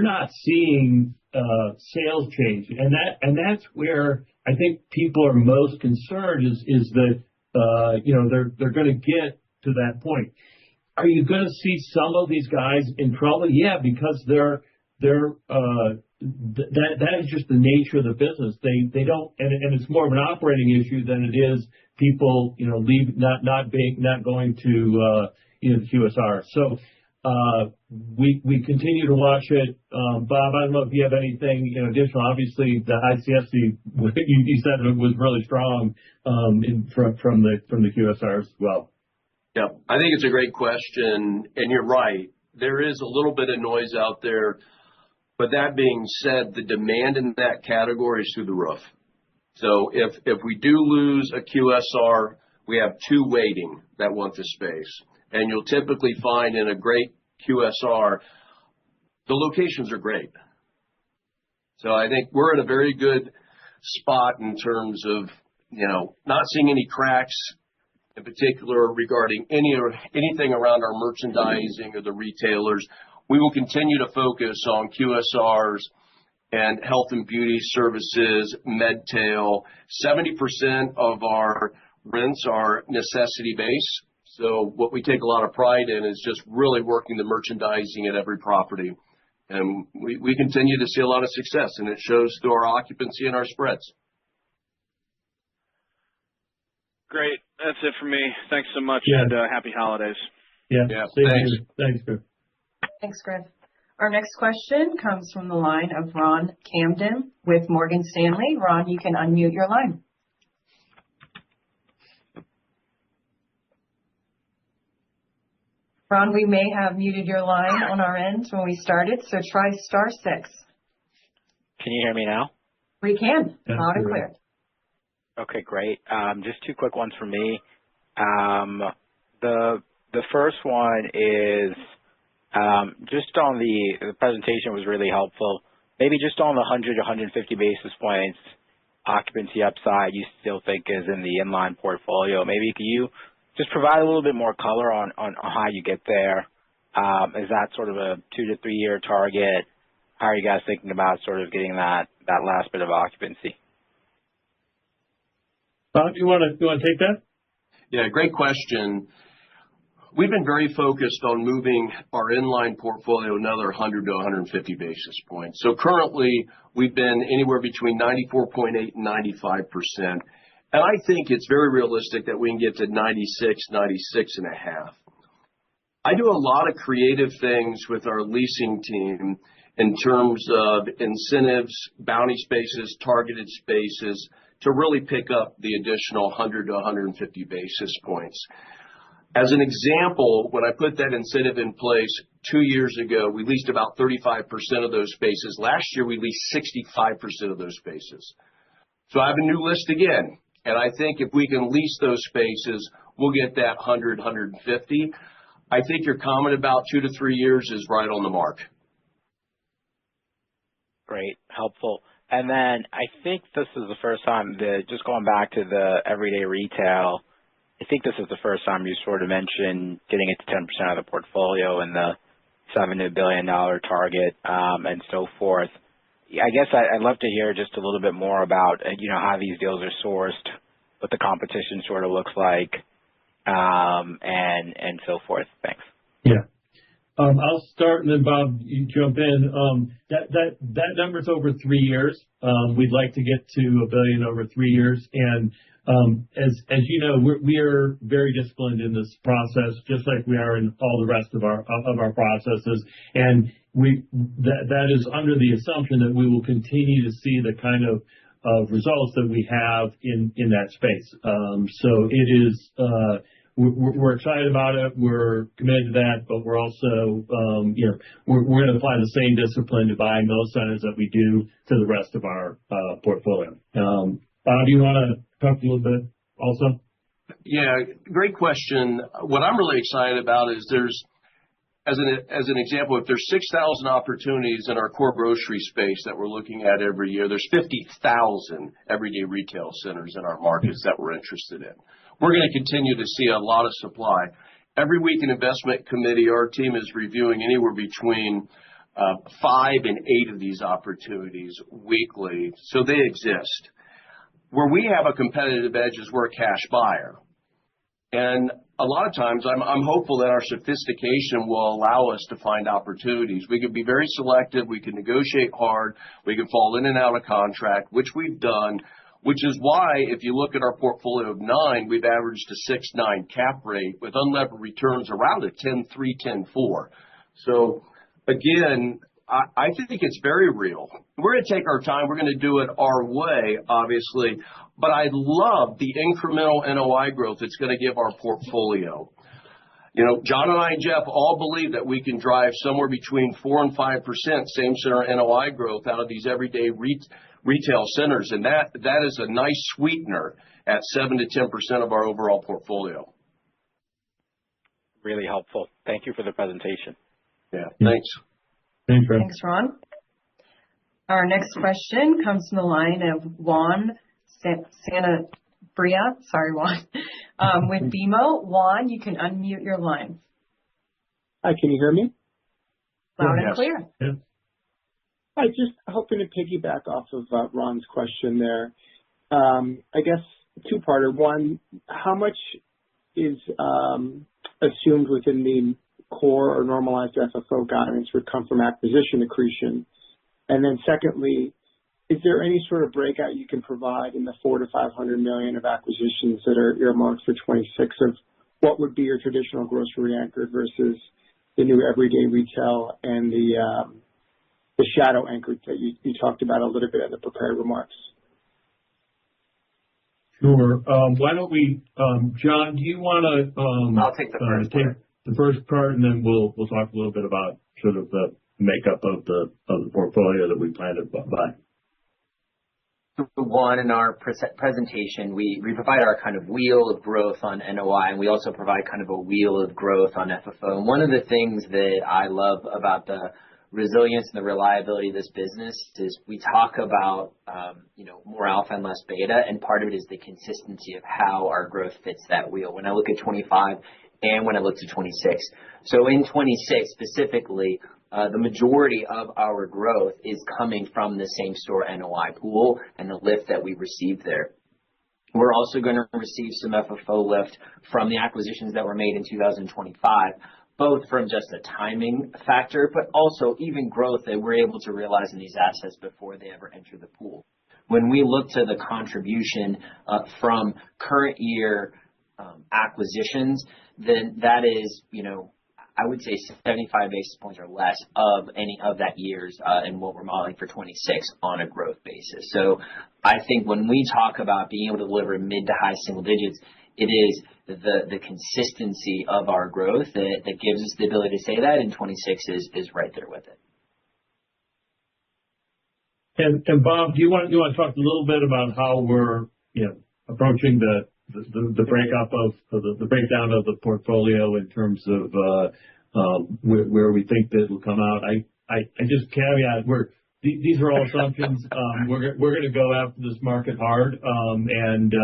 not seeing sales change, and that's where I think people are most concerned is that they're going to get to that point. Are you going to see some of these guys in trouble? Yeah, because that is just the nature of the business. They don't, and it's more of an operating issue than it is people not going to the QSR. So we continue to watch it. Bob, I don't know if you have anything additional. Obviously, the ICSC you said it was really strong from the QSRs as well. Yeah, I think it's a great question, and you're right. There is a little bit of noise out there, but that being said, the demand in that category is through the roof. So if we do lose a QSR, we have two waiting that want the space, and you'll typically find in a great QSR, the locations are great. So I think we're in a very good spot in terms of not seeing any cracks in particular regarding anything around our merchandising or the retailers. We will continue to focus on QSRs and health and beauty services, medtail. 70% of our rents are necessity-based. So what we take a lot of pride in is just really working the merchandising at every property. And we continue to see a lot of success, and it shows through our occupancy and our spreads. Great. That's it for me. Thanks so much, and happy holidays. Yeah. Thanks. Thanks, Griff. Thanks, Griff. Our next question comes from the line of Ron Kamdem with Morgan Stanley. Ron, you can unmute your line. Ron, we may have muted your line on our end when we started, so try *6. Can you hear me now? We can. Loud and clear. Okay, great. Just two quick ones for me. The first one is just on the presentation was really helpful. Maybe just on the 100 to 150 basis points occupancy upside you still think is in the inline portfolio. Maybe can you just provide a little bit more color on how you get there? Is that sort of a 2 to 3 year target? How are you guys thinking about sort of getting that last bit of occupancy? Bob, you want to take that? Yeah, great question. We've been very focused on moving our inline portfolio another 100 to 150 basis points. So currently, we've been anywhere between 94.8 and 95%. And I think it's very realistic that we can get to 96, 96.5. I do a lot of creative things with our leasing team in terms of incentives, bounty spaces, targeted spaces, to really pick up the additional 100 to 150 basis points. As an example, when I put that incentive in place 2 years ago, we leased about 35% of those spaces. Last year, we leased 65% of those spaces. So I have a new list again. And I think if we can lease those spaces, we'll get that 100, 150. I think your comment about 2 to 3 years is right on the mark. Great. Helpful. And then I think this is the first time just going back to the everyday retail, I think this is the first time you sort of mentioned getting it to 10% of the portfolio and the $7 billion target and so forth. I guess I'd love to hear just a little bit more about, how these deals are sourced, what the competition sort of looks like, and so forth. Thanks. Yeah. I'll start, and then Bob, you jump in. That number's over 3 years. We'd like to get to $1 billion over 3 years, and as you know, we are very disciplined in this process, just like we are in all the rest of our processes. And that is under the assumption that we will continue to see the kind of results that we have in that space. So it is. We're excited about it. We're committed to that, but we're also, we're going to apply the same discipline to buying those centers that we do to the rest of our portfolio. Bob, do you want to talk a little bit also? Yeah, great question. What I'm really excited about is as an example, if there's 6,000 opportunities in our core grocery space that we're looking at every year, there's 50,000 everyday retail centers in our markets that we're interested in. We're going to continue to see a lot of supply. Every week in investment committee, our team is reviewing anywhere between 5 and 8 of these opportunities weekly, so they exist. Where we have a competitive edge is we're a cash buyer. And a lot of times I'm hopeful that our sophistication will allow us to find opportunities. We can be very selective. We can negotiate hard. We can fall in and out of contract, which we've done, which is why if you look at our portfolio of 9, we've averaged a 6.9 cap rate with unlevered returns around a 10.3, 10.4. So again, I think it's very real. We're going to take our time. We're going to do it our way, obviously. But I love the incremental NOI growth it's going to give our portfolio. You know, John and I and Jeff all believe that we can drive somewhere between 4 and 5% same center NOI growth out of these everyday retail centers. And that is a nice sweetener at 7 to 10% of our overall portfolio. Really helpful. Thank you for the presentation. Yeah, thanks. Thanks, Ron. Our next question comes from the line of Juan Sanabria. Sorry, Juan. With BMO. Juan, you can unmute your line. Hi, can you hear me? Loud and clear. Yeah. I just hoping to piggyback off of Ron's question there. I guess two-parter. One, how much is assumed within the core or normalized FFO guidance would come from acquisition accretion? And then secondly, is there any sort of breakout you can provide in the $400 to $500 million of acquisitions that are earmarked for 26 of what would be your traditional grocery anchored versus the new everyday retail and the shadow anchored that you talked about a little bit in the prepared remarks? Sure. Why don't we, John, do you want to I'll take the first part. The first part, and then we'll talk a little bit about sort of the makeup of the portfolio that we plan to buy. One, in our presentation, we provide our kind of wheel of growth on NOI, and we also provide kind of a wheel of growth on FFO. And one of the things that I love about the resilience and the reliability of this business is we talk about, more alpha and less beta, and part of it is the consistency of how our growth fits that wheel. When I look at 25 and when I look to 26. So in 26 specifically, the majority of our growth is coming from the same store NOI pool and the lift that we received there. We're also going to receive some FFO lift from the acquisitions that were made in 2025, both from just a timing factor, but also even growth that we're able to realize in these assets before they ever enter the pool. When we look to the contribution from current year acquisitions, then that is, I would say 75 basis points or less of any of that year's and what we're modeling for 26 on a growth basis. So I think when we talk about being able to deliver mid to high single digits, it is the consistency of our growth that gives us the ability to say that, and 26 is right there with it. And Bob, do you want to talk a little bit about how we're approaching the breakup of the breakdown of the portfolio in terms of where we think that will come out? I just caveat these are all assumptions. We're going to go after this market hard, and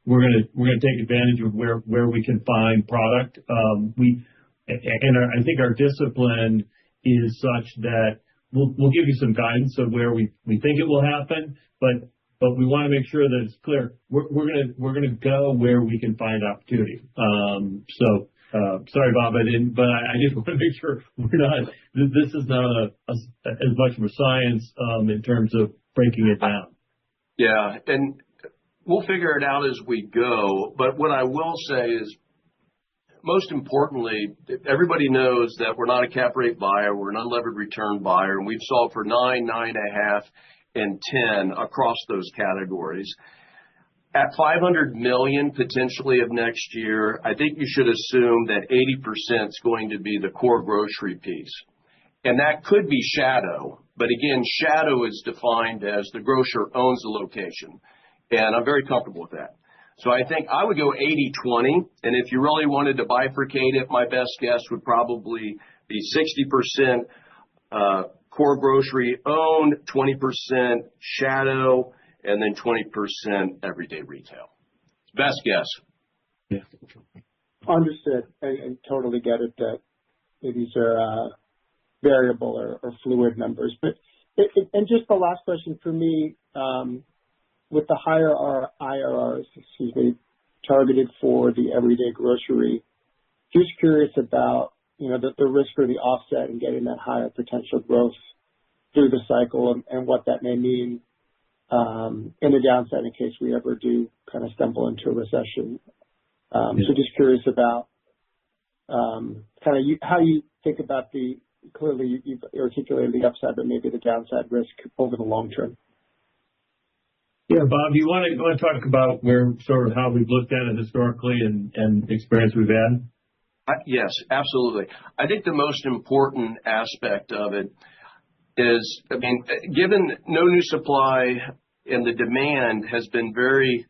we're going to take advantage of where we can find product. I think our discipline is such that we'll give you some guidance of where we think it will happen, but we want to make sure that it's clear. We're going to go where we can find opportunity. Sorry, Bob, I just want to make sure this is not as much of a science in terms of breaking it down. Yeah, and we'll figure it out as we go. But what I will say is, most importantly, everybody knows that we're not a cap rate buyer. We're an unlevered return buyer, and we've solved for 9, 9.5, and 10 across those categories. At $500 million potentially of next year, I think you should assume that 80% is going to be the core grocery piece. And that could be shadow. But again, shadow is defined as the grocer owns the location. And I'm very comfortable with that. So I think I would go 80-20. And if you really wanted to bifurcate it, my best guess would probably the 60% core grocery owned, 20% shadow, and then 20% everyday retail. Best guess. Understood. And totally get it that these are variable or fluid numbers. But and just the last question for me, with the higher IRRs, targeted for the everyday grocery, just curious about the risk or the offset in getting that higher potential growth through the cycle and what that may mean in the downside in case we ever do kind of stumble into a recession. So just curious about how you think about clearly you've articulated the upside, but maybe the downside risk over the long term. Yeah, Bob, you want to talk about how we've looked at it historically and experience we've had? Yes, absolutely. I think the most important aspect of it is, given no new supply and the demand has been very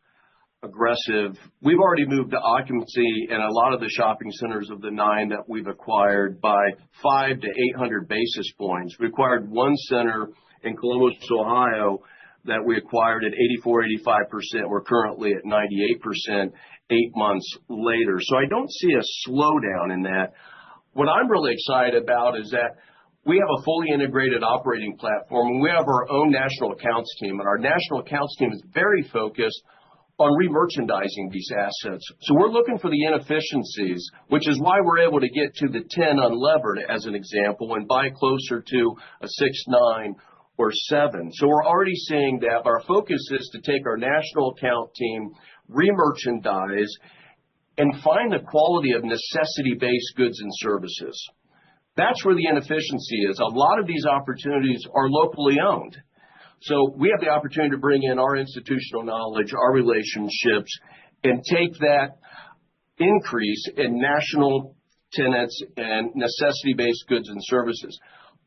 aggressive, we've already moved to occupancy in a lot of the shopping centers of the 9 that we've acquired by 500 to 800 basis points. We acquired one center in Columbus, Ohio, that we acquired at 84, 85%. We're currently at 98% 8 months later. So I don't see a slowdown in that. What I'm really excited about is that we have a fully integrated operating platform, and we have our own national accounts team. And our national accounts team is very focused on remerchandising these assets. So we're looking for the inefficiencies, which is why we're able to get to the 10 unlevered, as an example, and buy closer to a 6.9 or 7. So we're already seeing that our focus is to take our national account team, remerchandise, and find the quality of necessity-based goods and services. That's where the inefficiency is. A lot of these opportunities are locally owned. So we have the opportunity to bring in our institutional knowledge, our relationships, and take that increase in national tenants and necessity-based goods and services.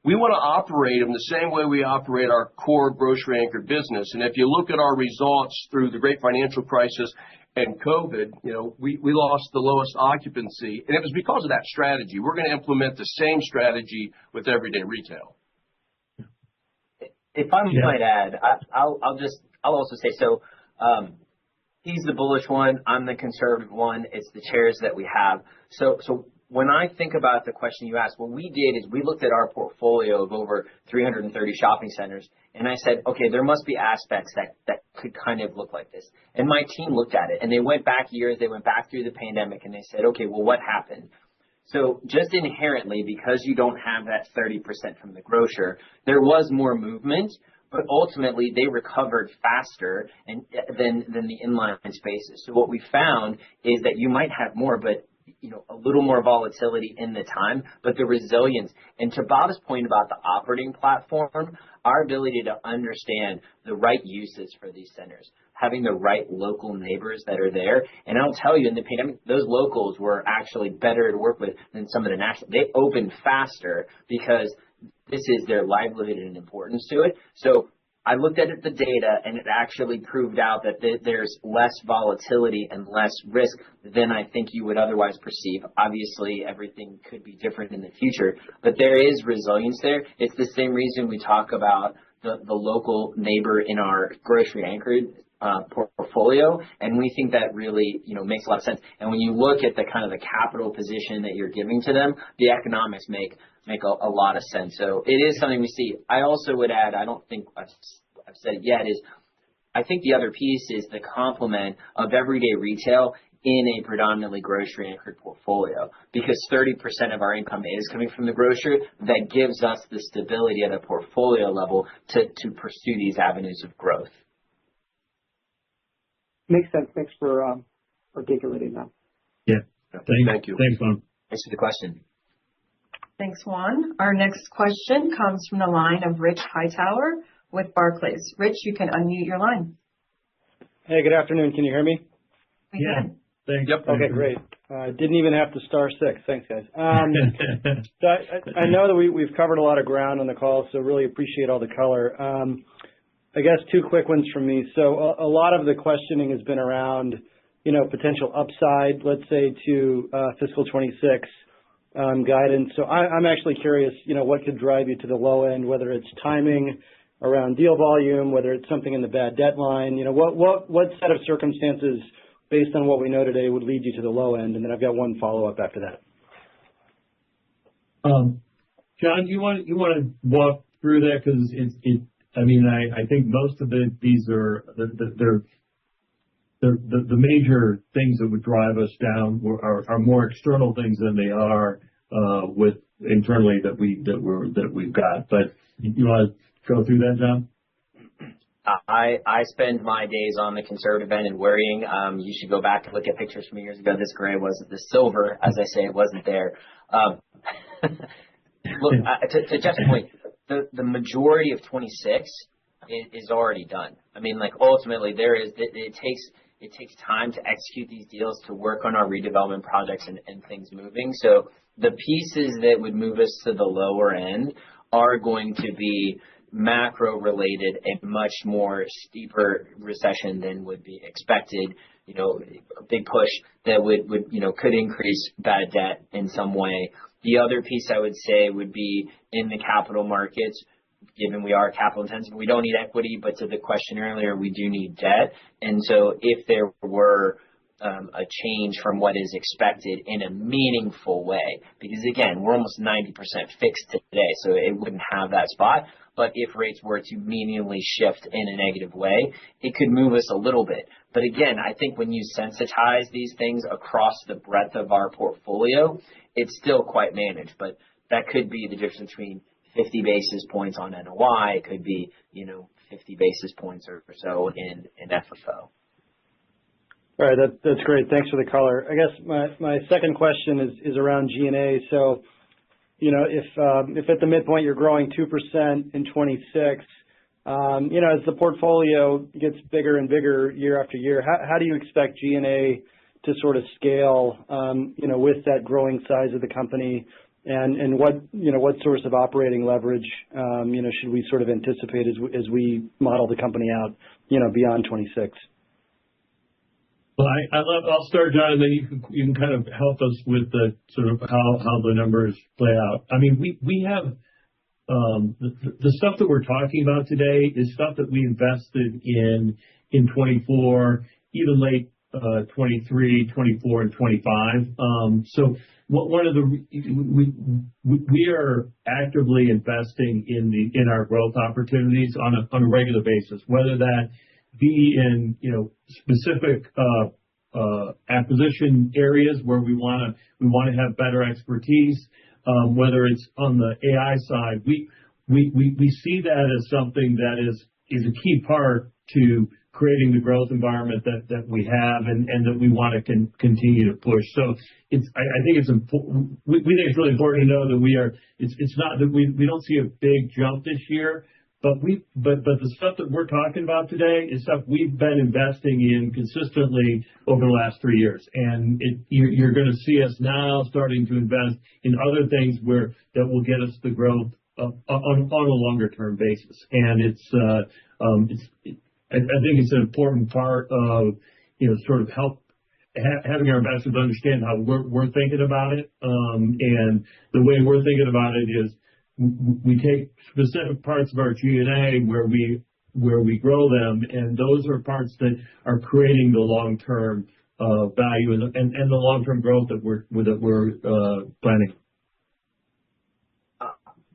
We want to operate them the same way we operate our core grocery-anchored business. And if you look at our results through the great financial crisis and COVID, we lost the lowest occupancy, and it was because of that strategy. We're going to implement the same strategy with everyday retail. If I might add, I'll also say, so he's the bullish one, I'm the conservative one. It's the chairs that we have. So when I think about the question you asked, what we did is we looked at our portfolio of over 330 shopping centers, and I said, okay, there must be aspects that could kind of look like this. And my team looked at it, and they went back years, they went back through the pandemic, and they said, okay, well, what happened? So just inherently, because you don't have that 30% from the grocer, there was more movement, but ultimately they recovered faster than the inline spaces. So what we found is that you might have more, but a little more volatility in the time, but the resilience. And to Bob's point about the operating platform, our ability to understand the right uses for these centers, having the right local neighbors that are there. And I'll tell you, in the pandemic, those locals were actually better to work with than some of the national. They opened faster because this is their livelihood and importance to it. So I looked at the data, and it actually proved out that there's less volatility and less risk than I think you would otherwise perceive. Obviously, everything could be different in the future, but there is resilience there. It's the same reason we talk about the local neighbor in our grocery-anchored portfolio, and we think that really makes a lot of sense. And when you look at the kind of the capital position that you're giving to them, the economics make a lot of sense. So it is something we see. I also would add, I don't think I've said it yet, is I think the other piece is the complement of everyday retail in a predominantly grocery-anchored portfolio, because 30% of our income is coming from the grocery. That gives us the stability at a portfolio level to pursue these avenues of growth. Makes sense. Thanks for articulating that. Yeah. Thank you. Thanks, Juan. Thanks for the question. Thanks, Juan. Our next question comes from the line of Rich Hightower with Barclays. Rich, you can unmute your line. Hey, good afternoon. Can you hear me? We can. Thanks. Yep. Okay, great. Didn't even have to star 6. Thanks, guys. So I know that we've covered a lot of ground on the call, so really appreciate all the color. I guess 2 quick ones from me. So a lot of the questioning has been around, potential upside, let's say, to fiscal 26 guidance. So I'm actually curious, what could drive you to the low end, whether it's timing around deal volume, whether it's something in the bad debt line. What set of circumstances, based on what we know today, would lead you to the low end? And then I've got one follow-up after that. John, you want to walk through that? Because I think most of these are the major things that would drive us down are more external things than they are with internally that we've got. But you want to go through that, John? I spend my days on the conservative end and worrying. You should go back and look at pictures from years ago. This gray wasn't, the silver, as I say, it wasn't there. Look, to Jeff's point, the majority of 26 is already done. Ultimately, it takes time to execute these deals, to work on our redevelopment projects and things moving. So the pieces that would move us to the lower end are going to be macro related and much more steeper recession than would be expected. A big push that would could increase bad debt in some way. The other piece I would say would be in the capital markets. Given we are capital intensive, we don't need equity, but to the question earlier, we do need debt. And so if there were a change from what is expected in a meaningful way, because again, we're almost 90% fixed today, so it wouldn't have that spot. But if rates were to meaningfully shift in a negative way, it could move us a little bit. But again, I think when you sensitize these things across the breadth of our portfolio, it's still quite managed. But that could be the difference between 50 basis points on NOI. It could be, 50 basis points or so in FFO. All right, that's great. Thanks for the color. I guess my second question is around G&A. So, if at the midpoint you're growing 2% in 26, as the portfolio gets bigger and bigger year after year, how do you expect G&A to sort of scale, with that growing size of the company? And what source of operating leverage, should we sort of anticipate as we model the company out, beyond 26? Well, I'll start, John, and then you can kind of help us with the sort of how the numbers play out. We have the stuff that we're talking about today is stuff that we invested in 24, even late 23, 24, and 25. So one of the we are actively investing in our growth opportunities on a regular basis, whether that be in specific acquisition areas where we want to have better expertise, whether it's on the AI side. We see that as something that is a key part to creating the growth environment that we have and that we want to continue to push. So I think it's important. We think it's really important to know that it's not that we don't see a big jump this year, but the stuff that we're talking about today is stuff we've been investing in consistently over the last 3 years, and you're going to see us now starting to invest in other things that will get us the growth on a longer term basis. And I think it's an important part of, sort of having our investors understand how we're thinking about it. And the way we're thinking about it is we take specific parts of our G&A where we grow them, and those are parts that are creating the long-term value and the long-term growth that we're planning.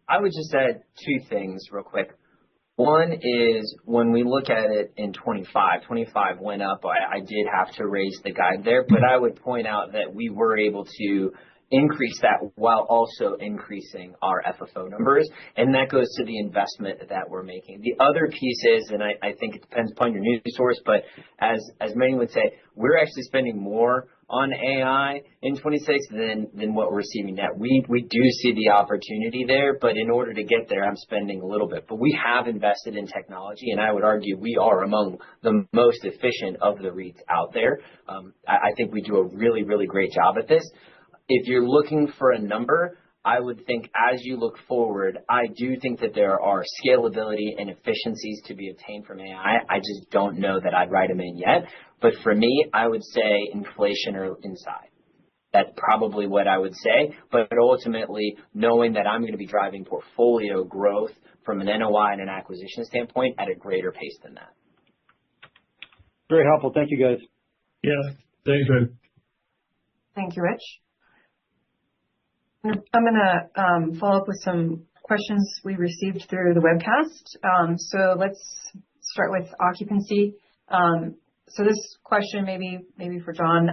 I would just add two things real quick. One is when we look at it in 25 went up. I did have to raise the guide there, but I would point out that we were able to increase that while also increasing our FFO numbers, and that goes to the investment that we're making. The other piece is, and I think it depends upon your news source, but as many would say, we're actually spending more on AI in 26 than what we're receiving now. We do see the opportunity there, but in order to get there, I'm spending a little bit. But we have invested in technology, and I would argue we are among the most efficient of the REITs out there. I think we do a really, really great job at this. If you're looking for a number, I would think as you look forward, I do think that there are scalability and efficiencies to be obtained from AI. I just don't know that I'd write them in yet. But for me, I would say inflation or inside. That's probably what I would say. But ultimately, knowing that I'm going to be driving portfolio growth from an NOI and an acquisition standpoint at a greater pace than that. Very helpful. Thank you, guys. Yeah, thanks, Rick. Thank you, Rich. I'm going to follow up with some questions we received through the webcast. So let's start with occupancy. So this question maybe for John.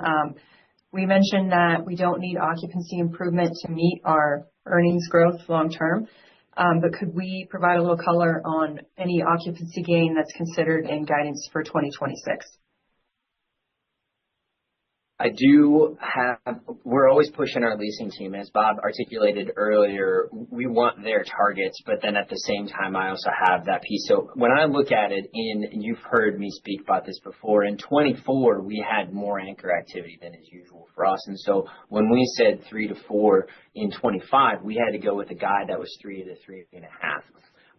We mentioned that we don't need occupancy improvement to meet our earnings growth long term. But could we provide a little color on any occupancy gain that's considered in guidance for 2026? We're always pushing our leasing team. As Bob articulated earlier, we want their targets, but then at the same time, I also have that piece. So when I look at it and you've heard me speak about this before, in 24, we had more anchor activity than is usual for us. And so when we said 3 to 4 in 25, we had to go with a guide that was 3 to 3.5.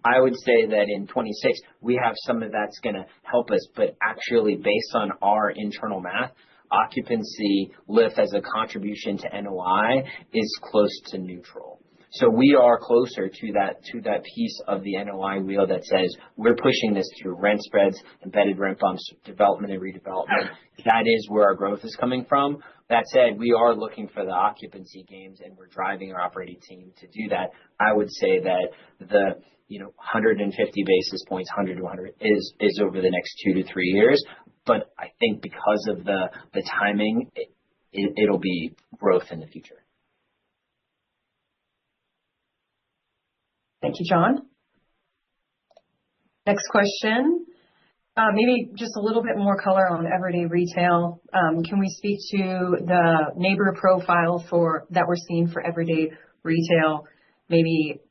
I would say that in 26, we have some of that's going to help us, but actually based on our internal math, occupancy lift as a contribution to NOI is close to neutral. So we are closer to that piece of the NOI wheel that says we're pushing this through rent spreads, embedded rent bumps, development and redevelopment. That is where our growth is coming from. That said, we are looking for the occupancy gains and we're driving our operating team to do that. I would say that the 150 basis points, 100 to 100 is over the next 2 to 3 years. But I think because of the timing, it'll be growth in the future. Thank you, John. Next question. Maybe just a little bit more color on everyday retail. Can we speak to the neighbor profile that we're seeing for everyday retail? Maybe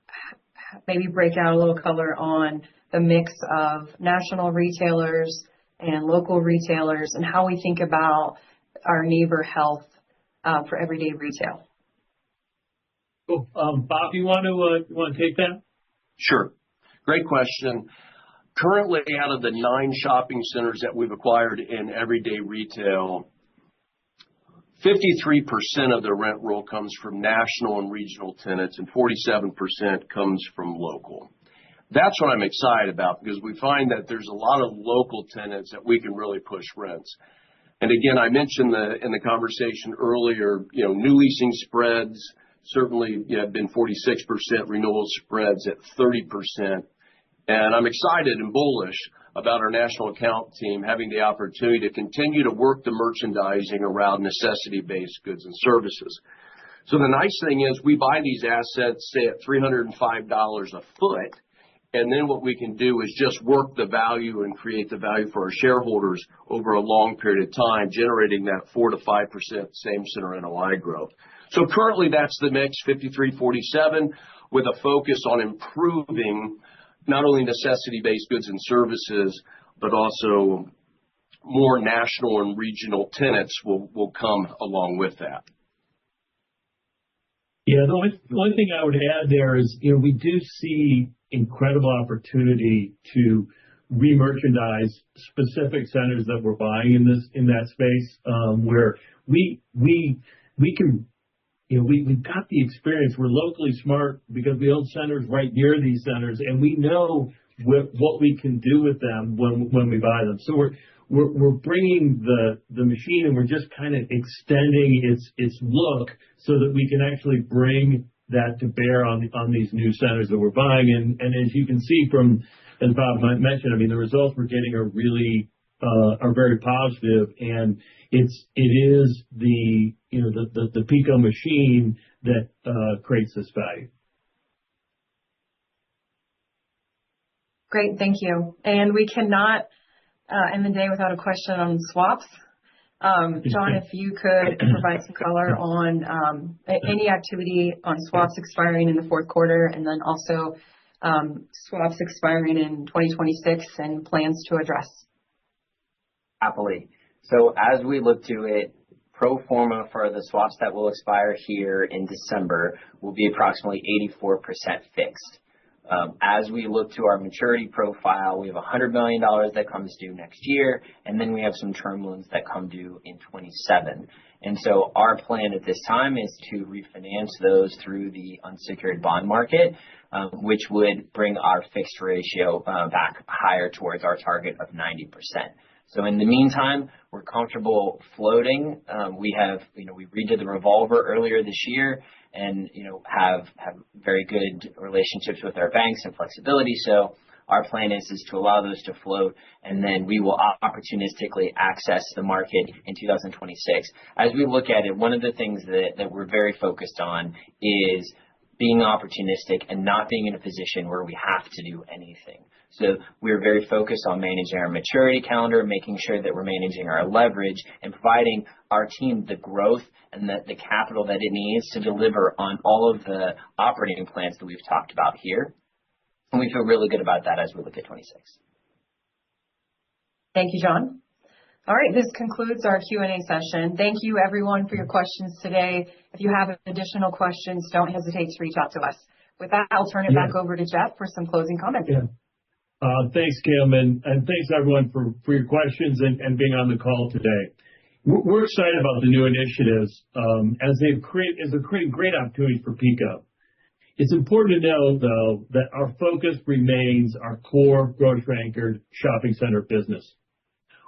break out a little color on the mix of national retailers and local retailers and how we think about our neighbor health for everyday retail. Cool. Bob, you want to take that? Sure. Great question. Currently, out of the 9 shopping centers that we've acquired in everyday retail, 53% of the rent roll comes from national and regional tenants, and 47% comes from local. That's what I'm excited about because we find that there's a lot of local tenants that we can really push rents. And again, I mentioned in the conversation earlier, new leasing spreads certainly have been 46%, renewal spreads at 30%. And I'm excited and bullish about our national account team having the opportunity to continue to work the merchandising around necessity-based goods and services. So the nice thing is we buy these assets, say, at $305 a foot, and then what we can do is just work the value and create the value for our shareholders over a long period of time, generating that 4 to 5% same center NOI growth. So currently that's the mix, 53-47, with a focus on improving not only necessity-based goods and services, but also more national and regional tenants will come along with that. Yeah, the only thing I would add there is, we do see incredible opportunity to re-merchandise specific centers that we're buying in that space, where we can, we've got the experience. We're locally smart because we own centers right near these centers, and we know what we can do with them when we buy them. So we're bringing the machine, and we're just kind of extending its look so that we can actually bring that to bear on these new centers that we're buying. And as you can see from, as Bob mentioned, I mean, the results we're getting are really are very positive, and it is the PECO machine that creates this value. Great, thank you. And we cannot end the day without a question on swaps. John, if you could provide some color on any activity on swaps expiring in the fourth quarter, and then also swaps expiring in 2026 and plans to address. Happily. So as we look to it, pro forma for the swaps that will expire here in December will be approximately 84% fixed. As we look to our maturity profile, we have $100 million that comes due next year, and then we have some term loans that come due in 27. And so our plan at this time is to refinance those through the unsecured bond market, which would bring our fixed ratio back higher towards our target of 90%. So in the meantime, we're comfortable floating. We redid the revolver earlier this year and, have very good relationships with our banks and flexibility. So our plan is to allow those to float, and then we will opportunistically access the market in 2026. As we look at it, one of the things that we're very focused on is being opportunistic and not being in a position where we have to do anything. So we're very focused on managing our maturity calendar, making sure that we're managing our leverage and providing our team the growth and the capital that it needs to deliver on all of the operating plans that we've talked about here. And we feel really good about that as we look at 26. Thank you, John. All right, this concludes our Q&A session. Thank you, everyone, for your questions today. If you have additional questions, don't hesitate to reach out to us. With that, I'll turn it back over to Jeff for some closing comments. Yeah. Thanks, Kim, and thanks, everyone, for your questions and being on the call today. We're excited about the new initiatives as they're creating great opportunities for PECO. It's important to know, though, that our focus remains our core grocery-anchored shopping center business,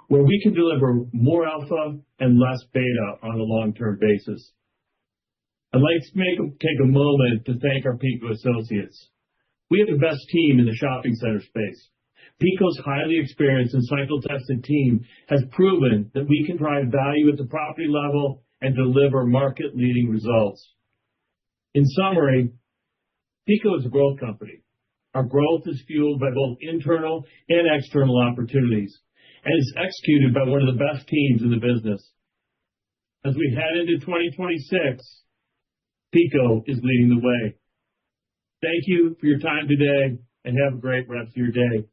where we can deliver more alpha and less beta on a long-term basis. I'd like to take a moment to thank our PECO associates. We have the best team in the shopping center space. PECO's highly experienced and cycle-tested team has proven that we can drive value at the property level and deliver market-leading results. In summary, PECO is a growth company. Our growth is fueled by both internal and external opportunities, and is executed by one of the best teams in the business. As we head into 2026, PECO is leading the way. Thank you for your time today, and have a great rest of your day.